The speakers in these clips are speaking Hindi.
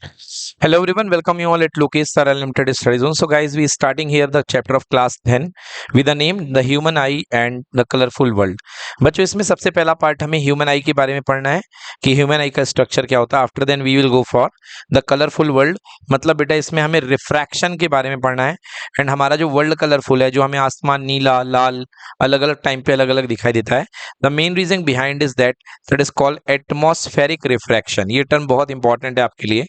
Hello everyone, welcome you all at Lokesh Sir Unlimited Study Zone. So guys, we starting here the chapter of class 10 with the name the human eye and the colorful world. बच्चों इसमें सबसे पहला पार्ट हमें ह्यूमन आई के बारे में पढ़ना है कि ह्यूमन आई का स्ट्रक्चर क्या होता है. After then we will go for the colourful world. मतलब बेटा इसमें हमें रिफ्रैक्शन के बारे में पढ़ना है. एंड हमारा जो वर्ल्ड कलरफुल है, जो हमें आसमान नीला लाल अलग अलग टाइम पे अलग अलग दिखाई देता है, the main reason behind is that is called atmospheric refraction. ये टर्म बहुत इंपॉर्टेंट है आपके लिए,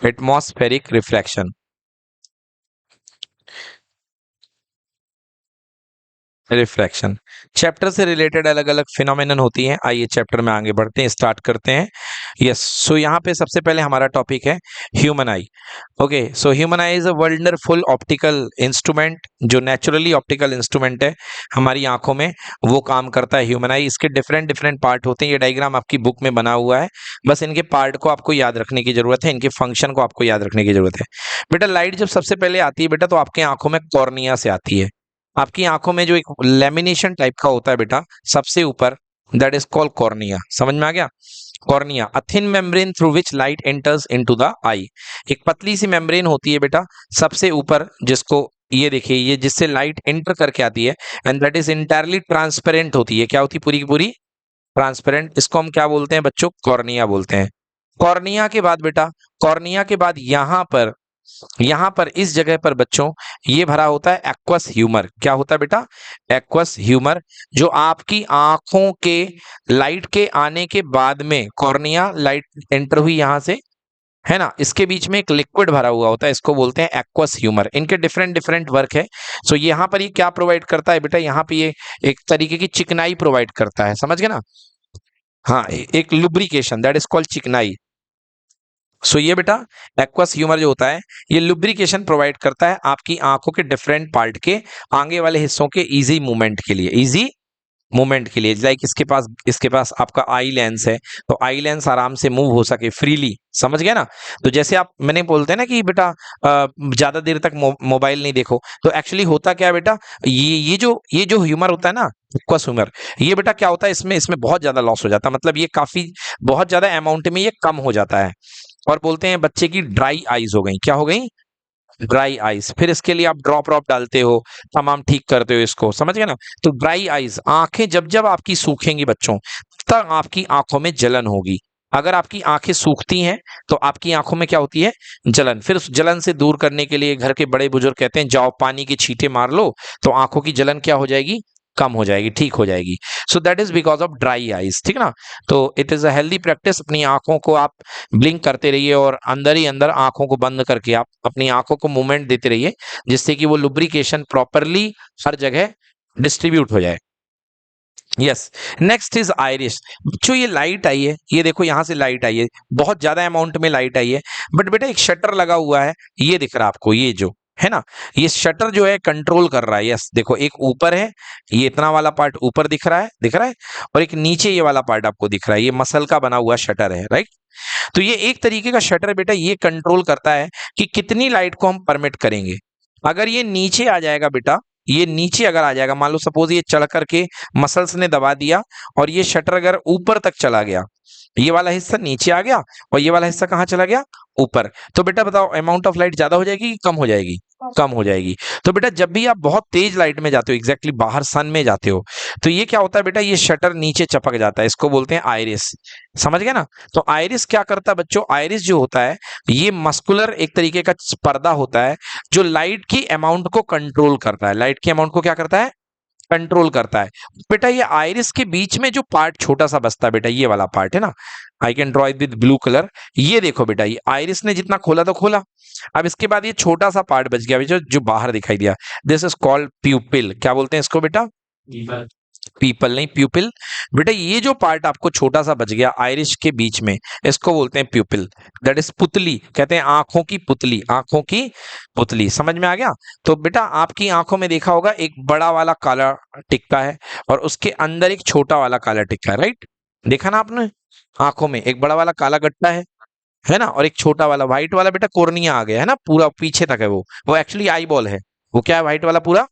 एटमॉस्फेरिक रिफ्रैक्शन. रिफ्रैक्शन चैप्टर से रिलेटेड अलग अलग फिनोमेनन होती हैं. आइए चैप्टर में आगे बढ़ते हैं, स्टार्ट करते हैं. यस, सो यहाँ पे सबसे पहले हमारा टॉपिक है human I. Okay, so human I is a wonderful optical instrument. जो नेचुरली ऑप्टिकल इंस्ट्रूमेंट है हमारी आंखों में, वो काम करता है ह्यूमन आई. इसके डिफरेंट डिफरेंट पार्ट होते हैं. ये डायग्राम आपकी बुक में बना हुआ है, बस इनके पार्ट को आपको याद रखने की जरूरत है, इनके फंक्शन को आपको याद रखने की जरूरत है. बेटा लाइट जब सबसे पहले आती है बेटा, तो आपके आंखों में कॉर्निया से आती है. आपकी आंखों में जो एक लेमिनेशन टाइप का होता है बेटा सबसे ऊपर, दैट इज कॉल्ड कॉर्निया. समझ में आ गया? Cornea, a thin membrane through which light enters into the eye. एक पतली सी मेम्ब्रेन होती है बेटा सबसे ऊपर, जिसको ये देखिए, ये जिससे लाइट एंटर करके आती है, and that is entirely transparent होती है. क्या होती है? पूरी की पूरी ट्रांसपेरेंट. इसको हम क्या बोलते हैं बच्चों? कॉर्निया बोलते हैं. कॉर्निया के बाद बेटा, कॉर्निया के बाद यहां पर इस जगह पर बच्चों ये भरा होता है एक्वस ह्यूमर. क्या होता है बेटा? एक्वस ह्यूमर, जो आपकी आंखों के लाइट के आने के बाद में कॉर्निया लाइट एंटर हुई यहां से, है ना, इसके बीच में एक लिक्विड भरा हुआ होता है, इसको बोलते हैं एक्वस ह्यूमर. इनके डिफरेंट डिफरेंट वर्क है. सो यहाँ पर ये क्या प्रोवाइड करता है बेटा? यहाँ पे ये एक तरीके की चिकनाई प्रोवाइड करता है. समझ गए ना? हाँ, एक लुब्रिकेशन, दैट इज कॉल्ड चिकनाई. सो ये बेटा एक्वस ह्यूमर जो होता है, ये लुब्रिकेशन प्रोवाइड करता है आपकी आंखों के डिफरेंट पार्ट के आगे वाले हिस्सों के इजी मूवमेंट के लिए. इजी मूवमेंट के लिए, लाइक इसके पास आपका आई लेंस है, तो आई लेंस आराम से मूव हो सके फ्रीली. समझ गए ना? तो जैसे आप मैंने बोलते हैं ना कि बेटा ज्यादा देर तक मोबाइल नहीं देखो, तो एक्चुअली होता क्या है बेटा, ये जो ह्यूमर होता है ना, एक्वस ह्यूमर, ये बेटा क्या होता है, इसमें इसमें बहुत ज्यादा लॉस हो जाता है. मतलब ये काफी बहुत ज्यादा अमाउंट में ये कम हो जाता है, और बोलते हैं बच्चे की ड्राई आईज हो गई. क्या हो गई? Dry eyes. फिर इसके लिए आप ड्रॉप ड्रॉप डालते हो, तमाम ठीक करते हो इसको. समझ गए ना? तो ड्राई आईज, आंखें जब जब आपकी सूखेंगी बच्चों, तब आपकी आंखों में जलन होगी. अगर आपकी आंखें सूखती हैं तो आपकी आंखों में क्या होती है? जलन. फिर उस जलन से दूर करने के लिए घर के बड़े बुजुर्ग कहते हैं जाओ पानी के छींटे मार लो, तो आंखों की जलन क्या हो जाएगी? कम हो जाएगी, ठीक हो जाएगी. So that is because of dry eyes. ठीक ना? तो it is a healthy practice. अपनी आंखों को आप ब्लिंक करते रहिए, और अंदर ही अंदर आंखों को बंद करके आप अपनी आंखों को मूवमेंट देते रहिए, जिससे कि वो लुब्रिकेशन प्रॉपरली हर जगह डिस्ट्रीब्यूट हो जाए. Yes, next is iris. जो ये लाइट आई है, ये देखो यहां से लाइट आई है, बहुत ज्यादा अमाउंट में लाइट आई है, बट बेटा एक शटर लगा हुआ है, ये दिख रहा है आपको, ये जो है ना, ये शटर जो है कंट्रोल कर रहा है. यस, देखो एक ऊपर है, ये इतना वाला पार्ट ऊपर दिख रहा है, और एक नीचे ये वाला पार्ट आपको दिख रहा है, ये मसल का बना हुआ शटर है, राइट? तो ये एक तरीके का शटर बेटा, ये कंट्रोल करता है कि कितनी लाइट को हम परमिट करेंगे. अगर ये नीचे आ जाएगा बेटा, ये नीचे अगर आ जाएगा, मान लो सपोज ये चढ़ करके मसल्स ने दबा दिया, और ये शटर अगर ऊपर तक चला गया, ये वाला हिस्सा नीचे आ गया और ये वाला हिस्सा कहाँ चला गया? ऊपर. तो बेटा बताओ, अमाउंट ऑफ लाइट ज्यादा हो जाएगी कि कम हो जाएगी? कम हो जाएगी. तो बेटा जब भी आप बहुत तेज लाइट में जाते हो, एग्जैक्टली बाहर सन में जाते हो, तो ये क्या होता है बेटा, ये शटर नीचे चपक जाता है, इसको बोलते हैं आइरिस. समझ गए ना? तो आइरिस क्या करता है बच्चों? आइरिस जो होता है, ये मस्कुलर एक तरीके का पर्दा होता है, जो लाइट की अमाउंट को कंट्रोल करता है. लाइट की अमाउंट को क्या करता है? कंट्रोल करता है. बेटा ये आइरिस के बीच में जो पार्ट छोटा सा बचता है बेटा, ये वाला पार्ट है ना, I can draw it with blue colour. ये देखो बेटा, ये आइरिस ने जितना खोला तो खोला, अब इसके बाद ये छोटा सा पार्ट बच गया जो जो बाहर दिखाई दिया. This is called प्यूपिल. क्या बोलते हैं इसको बेटा? पीपल नहीं, प्यूपिल. बेटा ये जो पार्ट आपको छोटा सा बच गया आइरिश के बीच में, इसको बोलते हैं प्यूपिल. दैट इज पुतली. कहते हैं आंखों की पुतली, आंखों की पुतली. समझ में आ गया? तो बेटा आपकी आंखों में देखा होगा एक बड़ा वाला काला टिक्का है, और उसके अंदर एक छोटा वाला काला टिक्का है, राइट? देखा ना आपने? आंखों में एक बड़ा वाला काला गट्टा है ना, और एक छोटा वाला व्हाइट वाला बेटा कोर्निया आ गया है ना, पूरा पीछे तक है वो एक्चुअली आई बॉल है. वो क्या है? व्हाइट वाला पूरा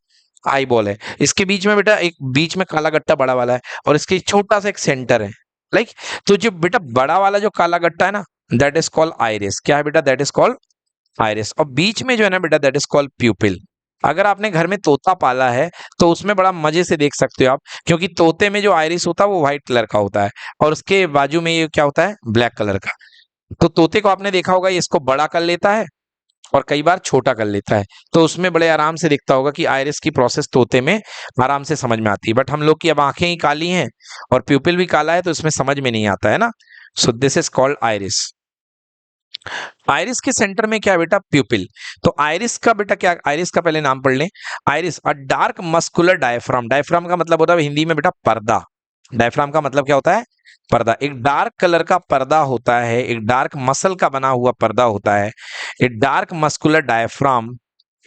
आई बॉल है. इसके बीच में बेटा एक बीच में काला गट्टा बड़ा वाला है, और इसके छोटा सा एक सेंटर है, लाइक. तो जो बेटा बड़ा वाला जो काला गट्टा है ना, दैट इज कॉल्ड आइरिस। क्या है बेटा? That is called iris. और बीच में जो है ना बेटा, दैट इज कॉल्ड प्यूपिल। अगर आपने घर में तोता पाला है तो उसमें बड़ा मजे से देख सकते हो आप, क्योंकि तोते में जो आइरिस होता है वो व्हाइट कलर का होता है और उसके बाजू में ये क्या होता है? ब्लैक कलर का। तो तोते को आपने देखा होगा, ये इसको बड़ा कर लेता है और कई बार छोटा कर लेता है, तो उसमें बड़े आराम से दिखता होगा कि आइरिस की प्रोसेस तोते में आराम से समझ में आती है। बट हम लोग की अब आंखें ही काली हैं और प्यूपिल भी काला है, तो इसमें समझ में नहीं आता है ना। सो this is called iris. Iris के सेंटर में क्या है बेटा? प्यूपिल। तो आइरिस का बेटा क्या? आइरिस का पहले नाम पढ़ लें। आइरिस अ डार्क मस्कुलर डायफ्राम। डायफ्राम का मतलब होता है हिंदी में बेटा पर्दा। डायफ्राम का मतलब क्या होता है? पर्दा। एक डार्क कलर का पर्दा होता है, एक डार्क मसल का बना हुआ पर्दा होता है, एक dark muscular diaphragm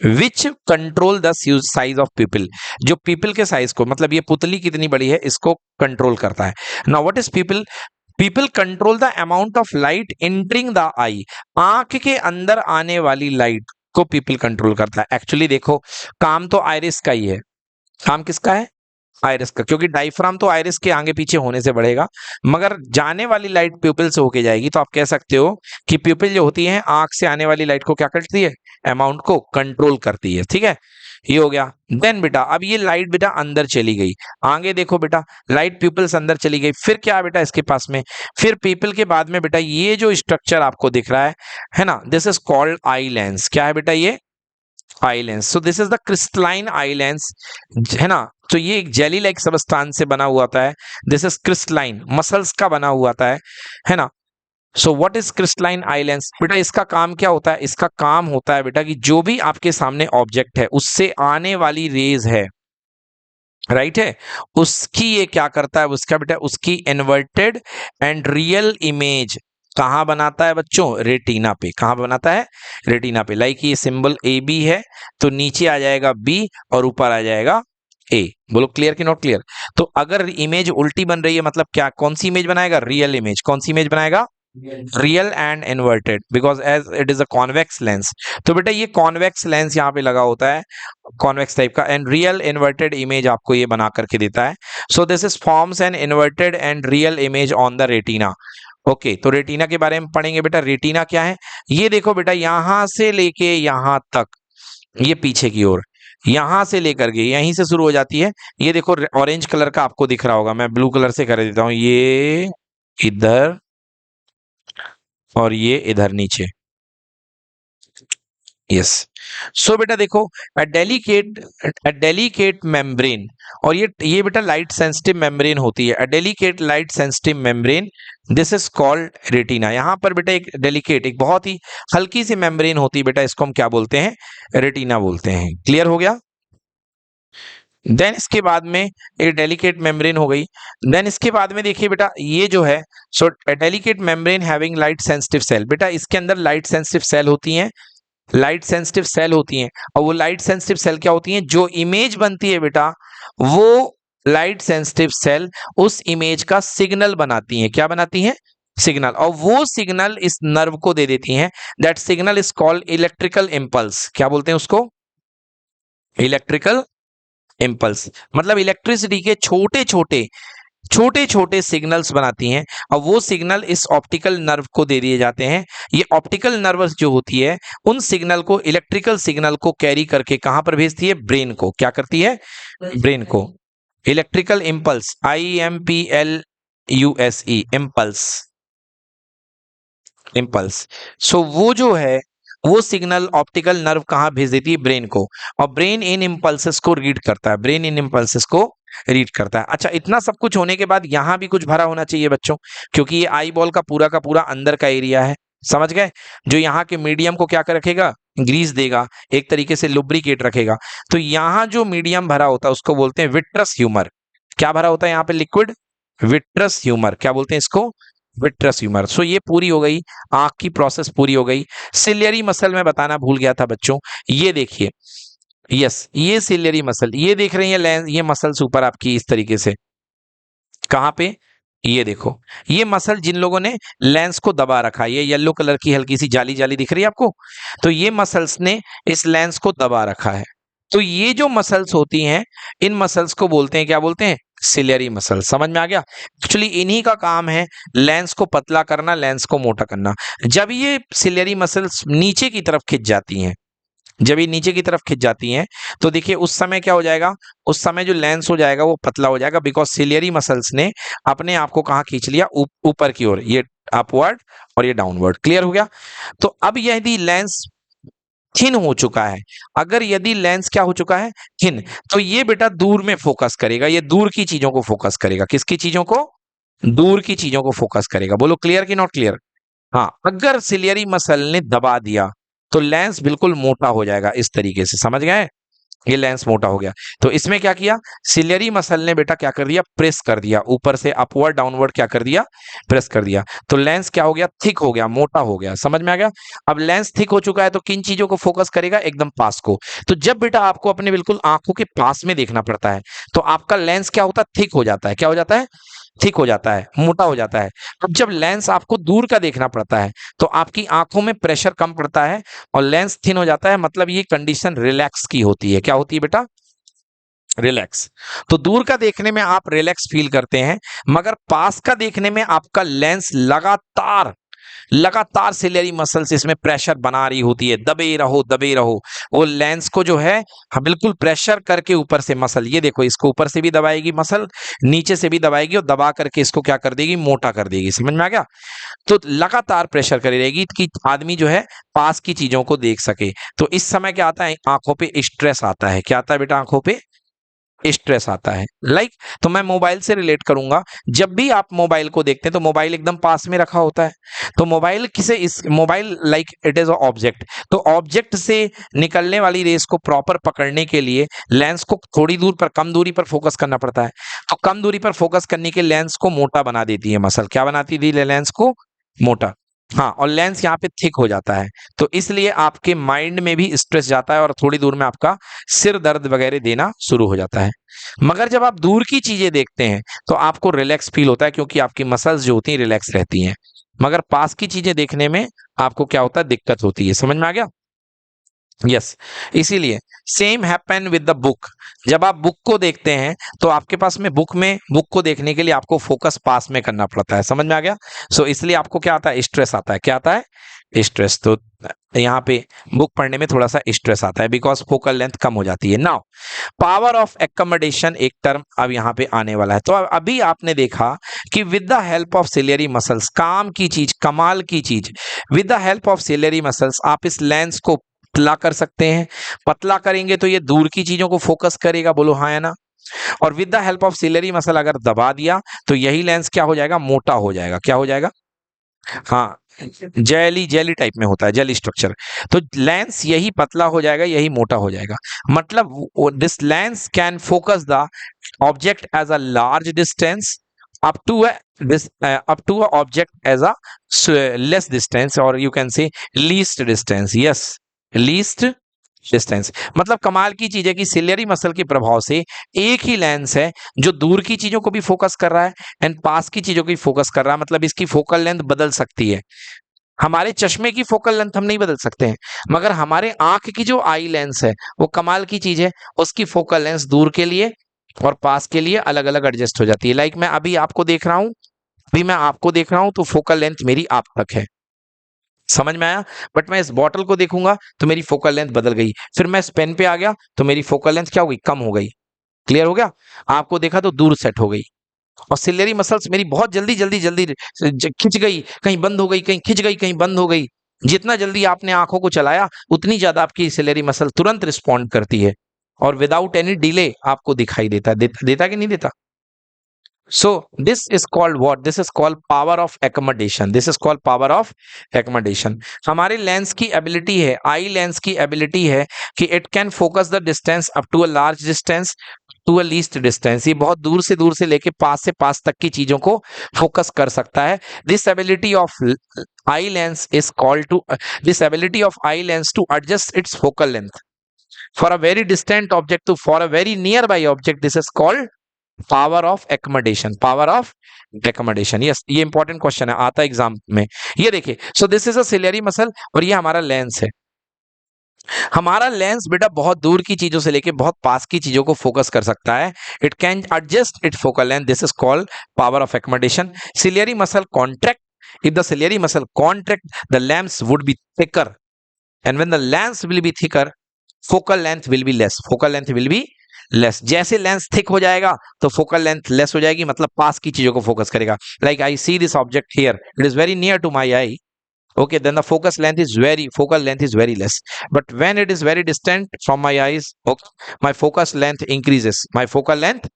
which control the size of people. जो पीपल के साइज को, मतलब ये पुतली कितनी बड़ी है, इसको कंट्रोल करता है। Now what is pupil? Pupil control the amount of light entering the eye. आंख के अंदर आने वाली लाइट को पीपल कंट्रोल करता है। एक्चुअली देखो, काम तो आइरिस का ही है। काम किसका है? आइरिस का, क्योंकि डायफ्राम तो आइरिस के आगे पीछे होने से बढ़ेगा, मगर जाने वाली लाइट प्यूपिल से होके जाएगी। तो आप कह सकते हो कि प्यूपिल जो होती है आंख से आने वाली लाइट को क्या करती है? अमाउंट को कंट्रोल करती है। ठीक है, ये हो गया। देन बेटा अब ये लाइट बेटा अंदर चली गई, आगे देखो बेटा, लाइट प्यूपिल्स अंदर चली गई। फिर क्या है बेटा इसके पास में? फिर पीपल के बाद में बेटा ये जो स्ट्रक्चर आपको दिख रहा है ना, this is called eye lens. क्या है बेटा? ये eye lens. So this is the crystalline eye lens, है ना। तो ये एक जेली लाइक सबस्टांस से बना हुआ होता है। दिस इज क्रिस्टलाइन, मसल्स का बना हुआ होता है ना। So what is crystalline eye lens? बेटा इसका काम क्या होता है? इसका काम होता है बेटा कि जो भी आपके सामने ऑब्जेक्ट है उससे आने वाली रेज है, राइट है, उसकी ये क्या करता है? उसका बेटा उसकी इन्वर्टेड एंड रियल इमेज कहाँ बनाता है बच्चों? रेटिना पे। कहाँ बनाता है? रेटिना पे। लाइक ये सिंबल ए बी है, तो नीचे आ जाएगा बी और ऊपर आ जाएगा ए। बोलो क्लियर कि नॉट क्लियर? तो अगर इमेज उल्टी बन रही है मतलब क्या? कौन सी इमेज बनाएगा? Real image. कौन सी इमेज बनाएगा? Real and inverted, because as it is a convex lens. तो बेटा ये कॉन्वेक्स लेंस यहाँ पे लगा होता है, कॉन्वेक्स टाइप का, एंड रियल इन्वर्टेड इमेज आपको ये बना करके देता है। सो this is forms an inverted and real image on the retina. Okay, तो रेटिना के बारे में पढ़ेंगे बेटा। रेटिना क्या है? ये देखो बेटा, यहां से लेके यहां तक, ये पीछे की ओर, यहां से लेकर के यहीं से शुरू हो जाती है। ये देखो ऑरेंज कलर का आपको दिख रहा होगा, मैं ब्लू कलर से कर देता हूं, ये इधर और ये इधर नीचे। यस। सो बेटा देखो, डेलीकेट मेम्ब्रेन, और ये बेटा लाइट सेंसिटिव मेम्ब्रेन होती है। Delicate light sensitive membrane, this is called retina. यहां पर बेटा एक डेलीकेट, एक बहुत ही हल्की सी मेम्ब्रेन होती है बेटा, इसको हम क्या बोलते हैं? रेटिना बोलते हैं। क्लियर हो गया? देन इसके बाद में एक डेलिकेट मेम्ब्रेन हो गई। देन इसके बाद में देखिए बेटा, ये जो है, so delicate membrane having light sensitive cell. बेटा इसके अंदर लाइट सेंसिटिव सेल होती हैं, लाइट सेंसिटिव सेल होती हैं। और वो लाइट सेंसिटिव सेल क्या होती हैं? जो इमेज बनती है बेटा, वो लाइट सेंसिटिव सेल उस इमेज का सिग्नल बनाती हैं। क्या बनाती हैं? सिग्नल। और वो सिग्नल इस नर्व को दे देती हैं। That signal is called electrical impulse. क्या बोलते हैं उसको? Electrical impulse. मतलब इलेक्ट्रिसिटी के छोटे छोटे सिग्नल्स बनाती हैं, और वो सिग्नल इस ऑप्टिकल नर्व को दे दिए जाते हैं। ये ऑप्टिकल नर्व्स जो होती है, उन सिग्नल को, इलेक्ट्रिकल सिग्नल को कैरी करके कहां पर भेजती है? ब्रेन को। क्या करती है? ब्रेन को। Electrical impulse, IMPLUSE, impulse, impulse. So वो जो है, वो सिग्नल ऑप्टिकल नर्व कहां भेज देती है? ब्रेन को। और ब्रेन इन इंपल्सेस को रीड करता है, ब्रेन इन इंपल्सेस को रीड करता है। अच्छा, इतना सब कुछ होने के बाद यहां भी कुछ भरा होना चाहिए बच्चों, क्योंकि ये आई बॉल का पूरा अंदर का एरिया है। समझ गए? जो यहाँ के मीडियम को क्या कर रखेगा? ग्रीस देगा, एक तरीके से लुब्रिकेट रखेगा। तो यहाँ जो मीडियम भरा होता है उसको बोलते हैं विट्रस ह्यूमर। क्या भरा होता है यहाँ पे? Liquid vitreous humour. क्या बोलते हैं इसको? Vitreous humour. सो ये पूरी हो गई, आंख की प्रोसेस पूरी हो गई। सिलियरी मसल में बताना भूल गया था बच्चों, ये देखिए, यस, ये सिलियरी मसल, ये देख रही है लेंस, ये मसल्स ऊपर आपकी इस तरीके से, कहां पे? ये देखो, ये मसल जिन लोगों ने लेंस को दबा रखा है, ये येलो कलर की हल्की सी जाली जाली दिख रही है आपको, तो ये मसल्स ने इस लेंस को दबा रखा है। तो ये जो मसल्स होती हैं, इन मसल्स को बोलते हैं, क्या बोलते हैं? Ciliary muscle. समझ में आ गया? एक्चुअली इन्हीं का काम है लेंस को पतला करना, लेंस को मोटा करना। जब ये सिलियरी मसल्स नीचे की तरफ खिंच जाती हैं, जब ये नीचे की तरफ खिंच जाती हैं, तो देखिए उस समय क्या हो जाएगा, उस समय जो लेंस हो जाएगा वो पतला हो जाएगा, बिकॉज सिलियरी मसल्स ने अपने आप को कहाँ खींच लिया, ऊपर की ओर, ये अपवर्ड और ये डाउनवर्ड। क्लियर हो गया? तो अब यदि लेंस थिन हो चुका है, अगर यदि लेंस क्या हो चुका है, थिन, तो ये बेटा दूर में फोकस करेगा, ये दूर की चीजों को फोकस करेगा। किसकी चीजों को? दूर की चीजों को फोकस करेगा। बोलो क्लियर कि नॉट क्लियर? हाँ, अगर सिलियरी मसल ने दबा दिया तो लेंस बिल्कुल मोटा हो जाएगा इस तरीके से। समझ गए? ये लेंस मोटा हो गया। तो इसमें क्या किया, सिलियरी मसल ने बेटा क्या कर दिया, प्रेस कर दिया ऊपर से अपवर्ड डाउनवर्ड, क्या कर दिया, प्रेस कर दिया। तो लेंस क्या हो गया, थिक हो गया, मोटा हो गया। समझ में आ गया? अब लेंस थिक हो चुका है तो किन चीजों को फोकस करेगा, एकदम पास को। तो जब बेटा आपको अपने बिल्कुल आंखों के पास में देखना पड़ता है तो आपका लेंस क्या होता है, थिक हो जाता है। क्या हो जाता है? थिक हो जाता है, मोटा हो जाता है। अब जब लेंस आपको दूर का देखना पड़ता है तो आपकी आंखों में प्रेशर कम पड़ता है और लेंस थिन हो जाता है, मतलब ये कंडीशन रिलैक्स की होती है। क्या होती है बेटा? रिलैक्स। तो दूर का देखने में आप रिलैक्स फील करते हैं, मगर पास का देखने में आपका लेंस लगातार लगातार सिलियरी मसल्स इसमें प्रेशर बना रही होती है, दबे रहो दबे रहो। वो लेंस को जो है, हाँ, बिल्कुल प्रेशर करके ऊपर से मसल, ये देखो इसको ऊपर से भी दबाएगी मसल, नीचे से भी दबाएगी और दबा करके इसको क्या कर देगी, मोटा कर देगी। समझ में आ गया? तो लगातार प्रेशर करी रहेगी कि आदमी जो है पास की चीजों को देख सके। तो इस समय क्या आता है, आंखों पे स्ट्रेस आता है। क्या आता है बेटा? आंखों पे स्ट्रेस आता है। तो मैं मोबाइल से रिलेट करूंगा, जब भी आप मोबाइल को देखते हैं तो मोबाइल एकदम पास में रखा होता है। तो मोबाइल किसे, इस mobile it is a object, तो ऑब्जेक्ट से निकलने वाली रेस को प्रॉपर पकड़ने के लिए लेंस को थोड़ी दूर पर, कम दूरी पर फोकस करना पड़ता है। तो कम दूरी पर फोकस करने के लेंस को मोटा बना देती है मसल। क्या बनाती थी? लेंस को मोटा। हाँ, और लेंस यहाँ पे थिक हो जाता है, तो इसलिए आपके माइंड में भी स्ट्रेस जाता है और थोड़ी दूर में आपका सिर दर्द वगैरह देना शुरू हो जाता है। मगर जब आप दूर की चीजें देखते हैं तो आपको रिलैक्स फील होता है, क्योंकि आपकी मसल्स जो होती हैं रिलैक्स रहती हैं। मगर पास की चीजें देखने में आपको क्या होता है, दिक्कत होती है। समझ में आ गया? यस। इसीलिए same happen with the book. जब आप बुक को देखते हैं तो आपके पास में बुक को देखने के लिए आपको फोकस पास में करना पड़ता है। समझ में आ गया? सो इसलिए आपको क्या आता है, स्ट्रेस आता है। क्या आता है? स्ट्रेस। तो यहाँ पे बुक पढ़ने में थोड़ा सा स्ट्रेस आता है, बिकॉज फोकल लेंथ कम हो जाती है। नाउ पावर ऑफ एकोमोडेशन एक टर्म अब यहाँ पे आने वाला है। तो अभी आपने देखा कि with the help of ciliary muscles, काम की चीज, कमाल की चीज, with the help of ciliary muscles आप इस लेंस को पतला कर सकते हैं। पतला करेंगे तो ये दूर की चीजों को फोकस करेगा। बोलो हाँ या ना? और with the help of ciliary muscle अगर दबा दिया तो यही लेंस क्या हो जाएगा, मोटा हो जाएगा। क्या हो जाएगा? हाँ, जेली जेली टाइप में होता है, जेली स्ट्रक्चर। तो लेंस यही पतला हो जाएगा, यही मोटा हो जाएगा। मतलब this lens can focus the object as a large distance up to a object as a less distance, or you can say least distance. Yes, least distance. मतलब कमाल की चीज है कि सिलियरी मसल के प्रभाव से एक ही लेंस है जो दूर की चीजों को भी फोकस कर रहा है एंड पास की चीजों को भी फोकस कर रहा है। मतलब इसकी फोकल लेंथ बदल सकती है। हमारे चश्मे की फोकल लेंथ हम नहीं बदल सकते हैं, मगर हमारे आंख की जो आई लेंस है वो कमाल की चीज है, उसकी फोकल लेंथ दूर के लिए और पास के लिए अलग अलग एडजस्ट हो जाती है। मैं अभी आपको देख रहा हूं, अभी मैं आपको देख रहा हूं तो फोकल लेंथ मेरी आप तक है। समझ में आया? बट मैं इस बॉटल को देखूंगा तो मेरी फोकल लेंथ बदल गई, फिर मैं इस पेन पे आ गया तो मेरी फोकल लेंथ क्या हो गई, कम हो गई। क्लियर हो गया? आपको देखा तो दूर सेट हो गई। और सिलेरी मसल्स मेरी बहुत जल्दी जल्दी जल्दी खिंच गई, कहीं बंद हो गई, कहीं खिंच गई, कहीं बंद हो गई। जितना जल्दी आपने आंखों को चलाया उतनी ज्यादा आपकी सिलेरी मसल तुरंत रिस्पॉन्ड करती है और विदाउट एनी डिले आपको दिखाई देता है। देता कि नहीं देता? So this is called what? This is called power of accommodation. This is called power of accommodation. हमारे लेंस की एबिलिटी है, आई लेंस की एबिलिटी है कि it can focus the distance up to a large distance to a least distance. ये बहुत दूर से लेके पास से पास तक की चीजों को फोकस कर सकता है। This ability of eye lens is called to, this ability of eye lens to adjust its focal length for a very distant object to for a very nearby object. This is called power of accommodation. Power of accommodation, yes, ये इंपॉर्टेंट क्वेश्चन है, आता है एग्जाम में। ये देखिए, सो this is a ciliary muscle और ये हमारा लेंस है। हमारा लेंस बेटा बहुत दूर की चीजों से लेके बहुत पास की चीजों को फोकस कर सकता है। It can adjust it focal length, this is called power of accommodation. Ciliary muscle contract, if the ciliary muscle contract, the lens would be thicker, and when the lens will be thicker, focal length will be less, focal length will be less। जैसे लेंस थिक हो जाएगा तो फोकल लेंथ लेस हो जाएगी, मतलब पास की चीजों को फोकस करेगा। Like I see this object here, it is very near to my eye, okay, then the focal length is very less, but when it is very distant from my eyes, okay, my focus length increases, my focal length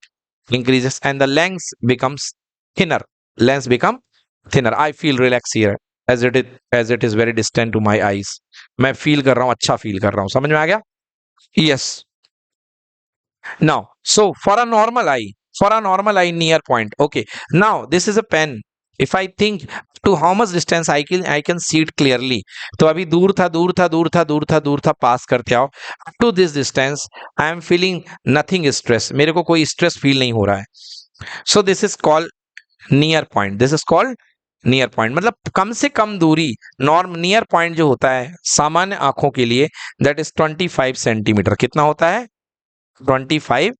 increases, and the lens becomes thinner, lens become thinner। I feel relaxed here as it is very distant to my eyes। मैं फील कर रहा हूं, अच्छा फील कर रहा हूं, समझ में आ गया? yes। now so for a normal eye near point, okay, now this is a pen, if I think to how much distance I can see it clearly। तो अभी दूर था, पास करते आओ to this distance, I am feeling nothing stress, मेरे को कोई स्ट्रेस फील नहीं हो रहा है। so this is called near point, this is called near point, मतलब कम से कम दूरी। नॉर्म नियर पॉइंट जो होता है सामान्य आंखों के लिए, दैट इज 25 सेंटीमीटर। कितना होता है? 25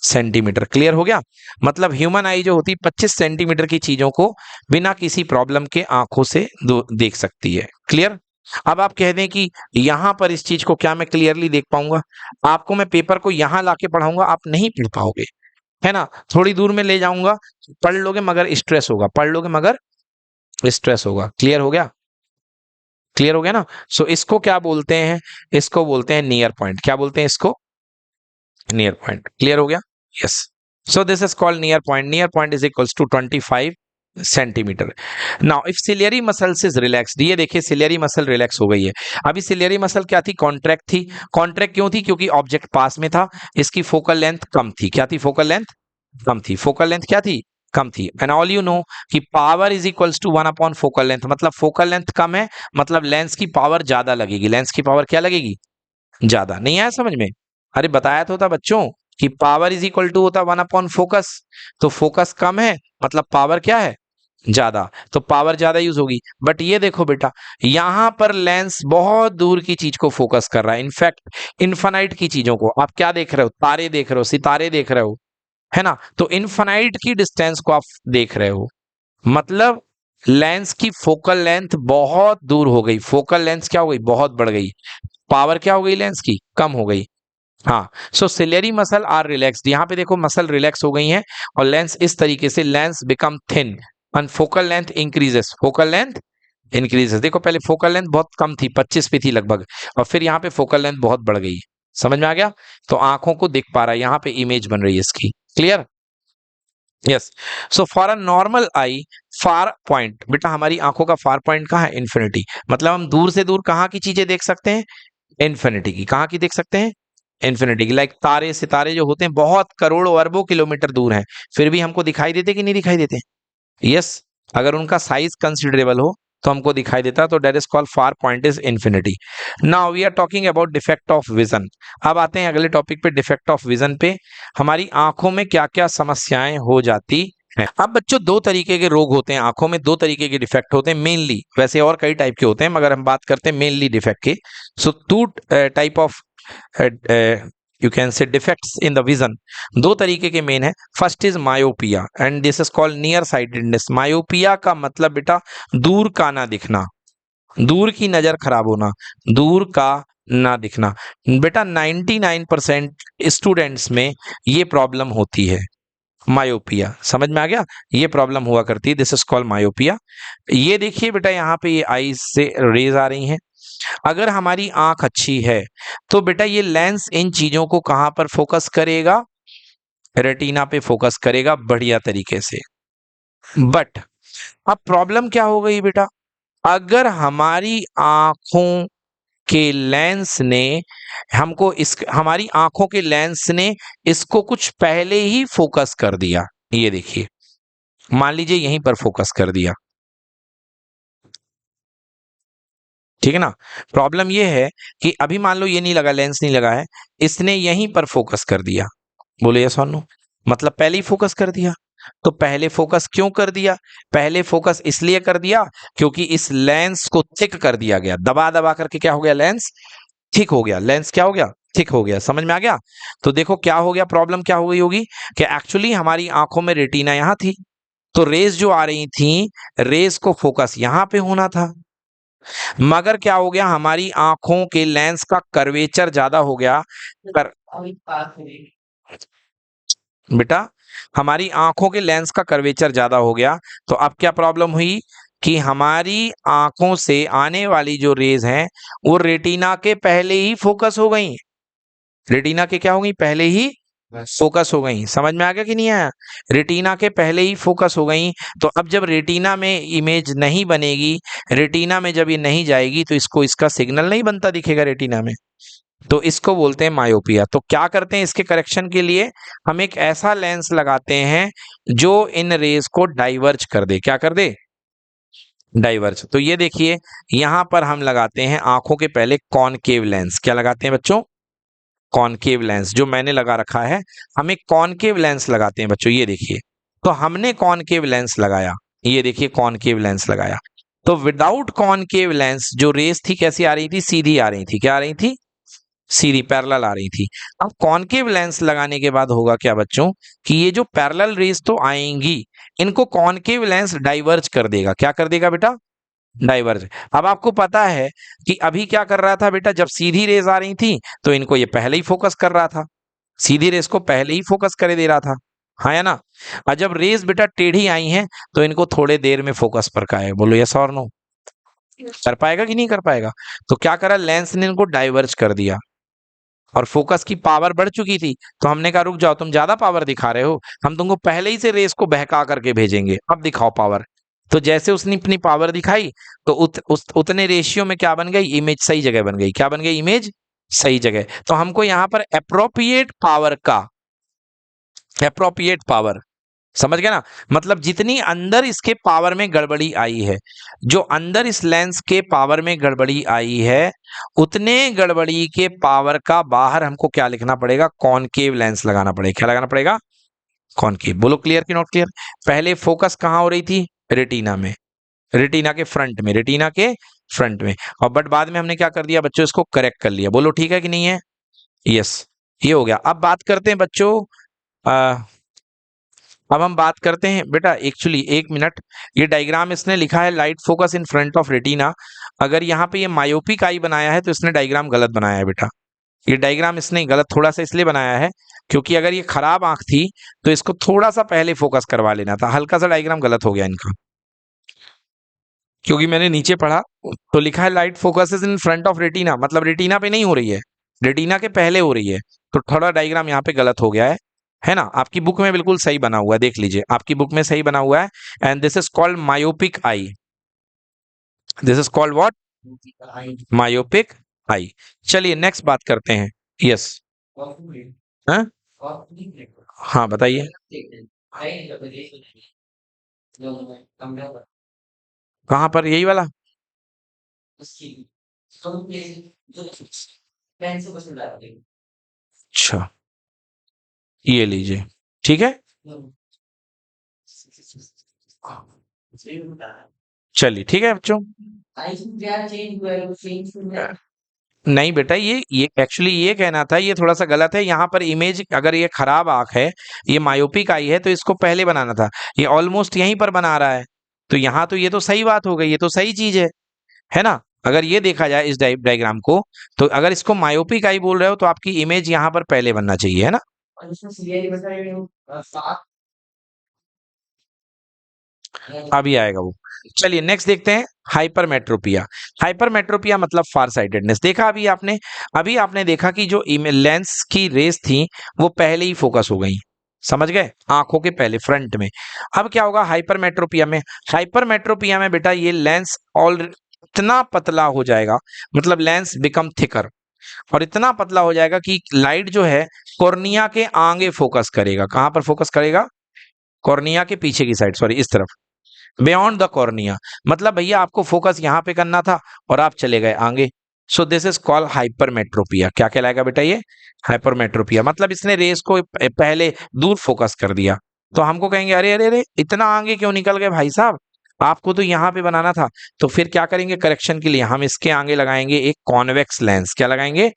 सेंटीमीटर। क्लियर हो गया? मतलब ह्यूमन आई जो होती है 25 सेंटीमीटर की चीजों को बिना किसी प्रॉब्लम के आंखों से देख सकती है। क्लियर? अब आप कह दें कि यहां पर इस चीज को क्या मैं क्लियरली देख पाऊंगा? आपको मैं पेपर को यहां लाके पढ़ाऊंगा, आप नहीं पढ़ पाओगे, है ना? थोड़ी दूर में ले जाऊंगा, पढ़ लोगे मगर स्ट्रेस होगा, पढ़ लोगे मगर स्ट्रेस होगा। क्लियर हो गया? क्लियर हो गया ना? सो इसको क्या बोलते हैं? इसको बोलते हैं नियर पॉइंट। क्या बोलते हैं इसको? Near point. क्लियर हो गया? Yes. So this is called near point. Near point is equals to 25 centimetre. Now if ciliary muscles is relaxed, ये देखिए सिलियरी मसल रिलैक्स हो गई है। अभी सिलियरी मसल क्या थी? कॉन्ट्रैक्ट थी। कॉन्ट्रैक्ट क्यों थी? क्योंकि ऑब्जेक्ट पास में था, इसकी फोकल लेंथ कम थी। क्या थी? फोकल लेंथ कम थी। फोकल लेंथ क्या थी? कम थी। एंड ऑल यू नो कि power is equals to 1 upon focal length, मतलब फोकल लेंथ कम है, मतलब लेंस की पावर ज्यादा लगेगी। लेंस की पावर क्या लगेगी? ज्यादा। नहीं आया समझ में? अरे बताया तो था बच्चों कि पावर इज इक्वल टू होता 1 अपॉन फोकस, तो फोकस कम है मतलब पावर क्या है? ज्यादा, तो पावर ज्यादा यूज होगी। बट ये देखो बेटा, यहां पर लेंस बहुत दूर की चीज को फोकस कर रहा है, इनफैक्ट इन्फानाइट की चीजों को। आप क्या देख रहे हो? तारे देख रहे हो, सितारे देख रहे हो, है ना? तो इनफानाइट की डिस्टेंस को आप देख रहे हो, मतलब लेंस की फोकल लेंथ बहुत दूर हो गई। फोकल लेंथ क्या हो गई? बहुत बढ़ गई। पावर क्या हो गई? लेंस की कम हो गई। हाँ, सो सिलेरी मसल आर रिलैक्स्ड। यहाँ पे देखो मसल रिलैक्स हो गई हैं और लेंस इस तरीके से, lens become thin and focal length increases. Focal length increases. देखो पहले फोकल लेंथ बहुत कम थी, 25 पे थी लगभग, और फिर यहाँ पे फोकल लेंथ बहुत बढ़ गई। समझ में आ गया? तो आंखों को दिख पा रहा है, यहाँ पे इमेज बन रही है इसकी। Clear? Yes. So for a normal I far point, बेटा हमारी आंखों का फार पॉइंट कहाँ है? इन्फिनिटी। मतलब हम दूर से दूर कहाँ की चीजें देख सकते हैं? इन्फिनिटी की। कहाँ की देख सकते हैं? इन्फिनिटी की। लाइक तारे सितारे जो होते हैं बहुत करोड़ों अरबों किलोमीटर दूर हैं, फिर भी हमको दिखाई देते कि नहीं दिखाई देते? यस। अगर उनका साइज कंसिडरेबल हो तो हमको दिखाई देता, तो that is called far point is infinity. Now we are talking about defect of vision. अब आते हैं अगले टॉपिक पे, डिफेक्ट ऑफ विजन पे। हमारी आंखों में क्या क्या समस्याएं हो जाती हैं? अब बच्चों दो तरीके के रोग होते हैं आंखों में, दो तरीके के डिफेक्ट होते हैं मेनली, वैसे और कई टाइप के होते हैं मगर हम बात करते हैं मेनली डिफेक्ट की। So two type of you can say defects in the vision. दो तरीके के मेन है। First is myopia and this is called near sightedness. Myopia का मतलब बेटा दूर का ना दिखना, दूर की नजर खराब होना, दूर का ना दिखना। बेटा 99% स्टूडेंट्स में ये प्रॉब्लम होती है, मायोपिया। समझ में आ गया? ये प्रॉब्लम हुआ करती है, दिस इज कॉल्ड मायोपिया। ये देखिए बेटा यहाँ पे ये आईज से रेज आ रही हैं। अगर हमारी आंख अच्छी है तो बेटा ये लेंस इन चीजों को कहां पर फोकस करेगा? रेटिना पे फोकस करेगा बढ़िया तरीके से। बट अब प्रॉब्लम क्या हो गई बेटा? अगर हमारी आंखों के लेंस ने हमको इस हमारी आंखों के लेंस ने इसको कुछ पहले ही फोकस कर दिया, ये देखिए मान लीजिए यहीं पर फोकस कर दिया, ठीक है ना? प्रॉब्लम ये है कि अभी मान लो ये नहीं लगा, लेंस नहीं लगा है, इसने यहीं पर फोकस कर दिया। बोले यस और नो? मतलब पहले ही फोकस कर दिया। तो पहले फोकस क्यों कर दिया? पहले फोकस इसलिए कर दिया क्योंकि इस लेंस को थिक कर दिया गया, दबा दबा करके क्या हो गया? लेंस थिक हो गया, लेंस क्या हो गया, थिक हो गया। समझ में आ गया? तो देखो क्या हो गया, प्रॉब्लम क्या हो गई होगी कि एक्चुअली हमारी आंखों में रेटिना यहां थी, तो रेस जो आ रही थी, रेस को फोकस यहां पे होना था, मगर क्या हो गया, हमारी आंखों के लेंस का कर्वेचर ज्यादा हो गया। कर बेटा, हमारी आंखों के लेंस का कर्वेचर ज्यादा हो गया, तो अब क्या प्रॉब्लम हुई कि हमारी आंखों से आने वाली जो रेज हैं वो रेटिना के पहले ही फोकस हो गई। रेटिना के क्या हो गई, पहले ही फोकस हो गई। समझ में आ गया कि नहीं आया? रेटिना के पहले ही फोकस हो गई। तो अब जब रेटिना में इमेज नहीं बनेगी, रेटिना में जब ये नहीं जाएगी, तो इसको इसका सिग्नल नहीं बनता दिखेगा रेटिना में, तो इसको बोलते हैं मायोपिया। तो क्या करते हैं इसके करेक्शन के लिए, हम एक ऐसा लेंस लगाते हैं जो इन रेज को डाइवर्ज कर दे। क्या कर दे, डाइवर्ज। तो ये देखिए यहां पर हम लगाते हैं आंखों के पहले कॉनकेव लेंस। क्या लगाते हैं बच्चों, कॉनकेव लेंस। जो मैंने लगा रखा है, हम एक कॉनकेव लेंस लगाते हैं बच्चों। ये देखिए, तो हमने कॉनकेव लेंस लगाया, ये देखिए कॉनकेव लेंस लगाया। तो विदाउट कॉनकेव लेंस जो रेस थी कैसी आ रही थी, सीधी आ रही थी। क्या आ रही थी, सीधी पैरेलल आ रही थी। अब कॉनकेव लेंस लगाने के बाद होगा क्या बच्चों कि ये जो पैरेलल रेस तो आएंगी, इनको कॉनकेव लेंस डाइवर्ज कर देगा। क्या कर देगा बेटा, डाइवर्ज। अब आपको पता है कि अभी क्या कर रहा था बेटा, जब सीधी रेज आ रही थी तो इनको ये पहले ही फोकस कर रहा था, सीधी रेस को पहले ही फोकस करे दे रहा था, हाँ या ना? और जब रेस बेटा टेढ़ी आई हैं तो इनको थोड़े देर में फोकस पर का है। बोलो यस और नो, कर पाएगा कि नहीं कर पाएगा? तो क्या करा, लेंस ने इनको डाइवर्ज कर दिया, और फोकस की पावर बढ़ चुकी थी, तो हमने कहा रुक जाओ, तुम ज्यादा पावर दिखा रहे हो, हम तुमको पहले ही से रेस को बहका करके भेजेंगे, अब दिखाओ पावर। तो जैसे उसने अपनी पावर दिखाई, तो उतने रेशियो में क्या बन गई, इमेज सही जगह बन गई। क्या बन गई, इमेज सही जगह। तो हमको यहां पर अप्रोप्रिएट पावर, समझ गए ना? मतलब जितनी अंदर इसके पावर में गड़बड़ी आई है, जो अंदर इस लेंस के पावर में गड़बड़ी आई है, उतने गड़बड़ी के पावर का बाहर हमको क्या लिखना पड़ेगा, कॉनकेव लेंस लगाना पड़ेगा। क्या लगाना पड़ेगा, कॉनकेव। बोलो क्लियर कि नॉट क्लियर? पहले फोकस कहां हो रही थी, रेटिना में, रेटिना के फ्रंट में, रेटिना के फ्रंट में, और बट बाद में हमने क्या कर दिया बच्चों, इसको करेक्ट कर लिया। बोलो ठीक है कि नहीं है? यस, ये हो गया। अब बात करते हैं बच्चों, अब हम बात करते हैं बेटा, एक्चुअली एक मिनट, ये डायग्राम इसने लिखा है light focus in front of retina. अगर यहाँ पे ये मायोपिक आई बनाया है तो इसने डायग्राम गलत बनाया है बेटा। ये डायग्राम इसने गलत थोड़ा सा इसलिए बनाया है क्योंकि अगर ये खराब आंख थी तो इसको थोड़ा सा पहले फोकस करवा लेना था। हल्का सा डायग्राम गलत हो गया इनका, क्योंकि मैंने नीचे पढ़ा तो लिखा है light focus in front of retina, मतलब रेटिना पे नहीं हो रही है, रेटिना के पहले हो रही है। तो थोड़ा डायग्राम यहाँ पे गलत हो गया है ना? आपकी बुक में बिल्कुल सही बना हुआ है, देख लीजिए आपकी बुक में सही बना हुआ है। And this is called myopic eye, this is called what, myopic eye. चलिए नेक्स्ट बात करते हैं। यस, हाँ हाँ बताइए, कहाँ पर, यही वाला? अच्छा, ये लीजिए, ठीक है। चलिए ठीक है बच्चों। नहीं बेटा, ये एक्चुअली ये कहना था, ये थोड़ा सा गलत है। यहाँ पर इमेज, अगर ये खराब आंख है, ये मायोपिक आई है, तो इसको पहले बनाना था। ये ऑलमोस्ट यहीं पर बना रहा है, तो यहाँ तो ये तो सही बात हो गई, ये तो सही चीज है ना? अगर ये देखा जाए इस डायग्राम को, तो अगर इसको मायोपिक आई बोल रहे हो तो आपकी इमेज यहाँ पर पहले बनना चाहिए, है ना? अभी आएगा वो। चलिए नेक्स्ट देखते हैं, हाइपरमेट्रोपिया। हाइपरमेट्रोपिया मतलब फार साइटेडनेस। देखा अभी आपने देखा कि जो लेंस की रेस थी वो पहले ही फोकस हो गई, समझ गए, आंखों के पहले फ्रंट में। अब क्या होगा हाइपरमेट्रोपिया में, हाइपरमेट्रोपिया में बेटा ये लेंस ऑल इतना पतला हो जाएगा, मतलब लेंस बिकम थिकर, और इतना पतला हो जाएगा कि लाइट जो है कॉर्निया के आगे फोकस करेगा। कहां पर फोकस करेगा, कॉर्निया के पीछे की साइड, सॉरी इस तरफ, बियॉन्ड द कॉर्निया। मतलब भैया आपको फोकस यहां पे करना था और आप चले गए आगे। सो दिस इज कॉल्ड हाइपरमेट्रोपिया। क्या कहलाएगा बेटा ये, हाइपरमेट्रोपिया। मतलब इसने रेस को पहले दूर फोकस कर दिया, तो हमको कहेंगे अरे अरे अरे इतना आगे क्यों निकल गए भाई साहब, आपको तो यहाँ पे बनाना था, तो फिर क्या करेंगे करेक्शन के लिए हम इसके आगे लगाएंगे एक कॉन्वेक्स लेंस। क्या लगाएंगे?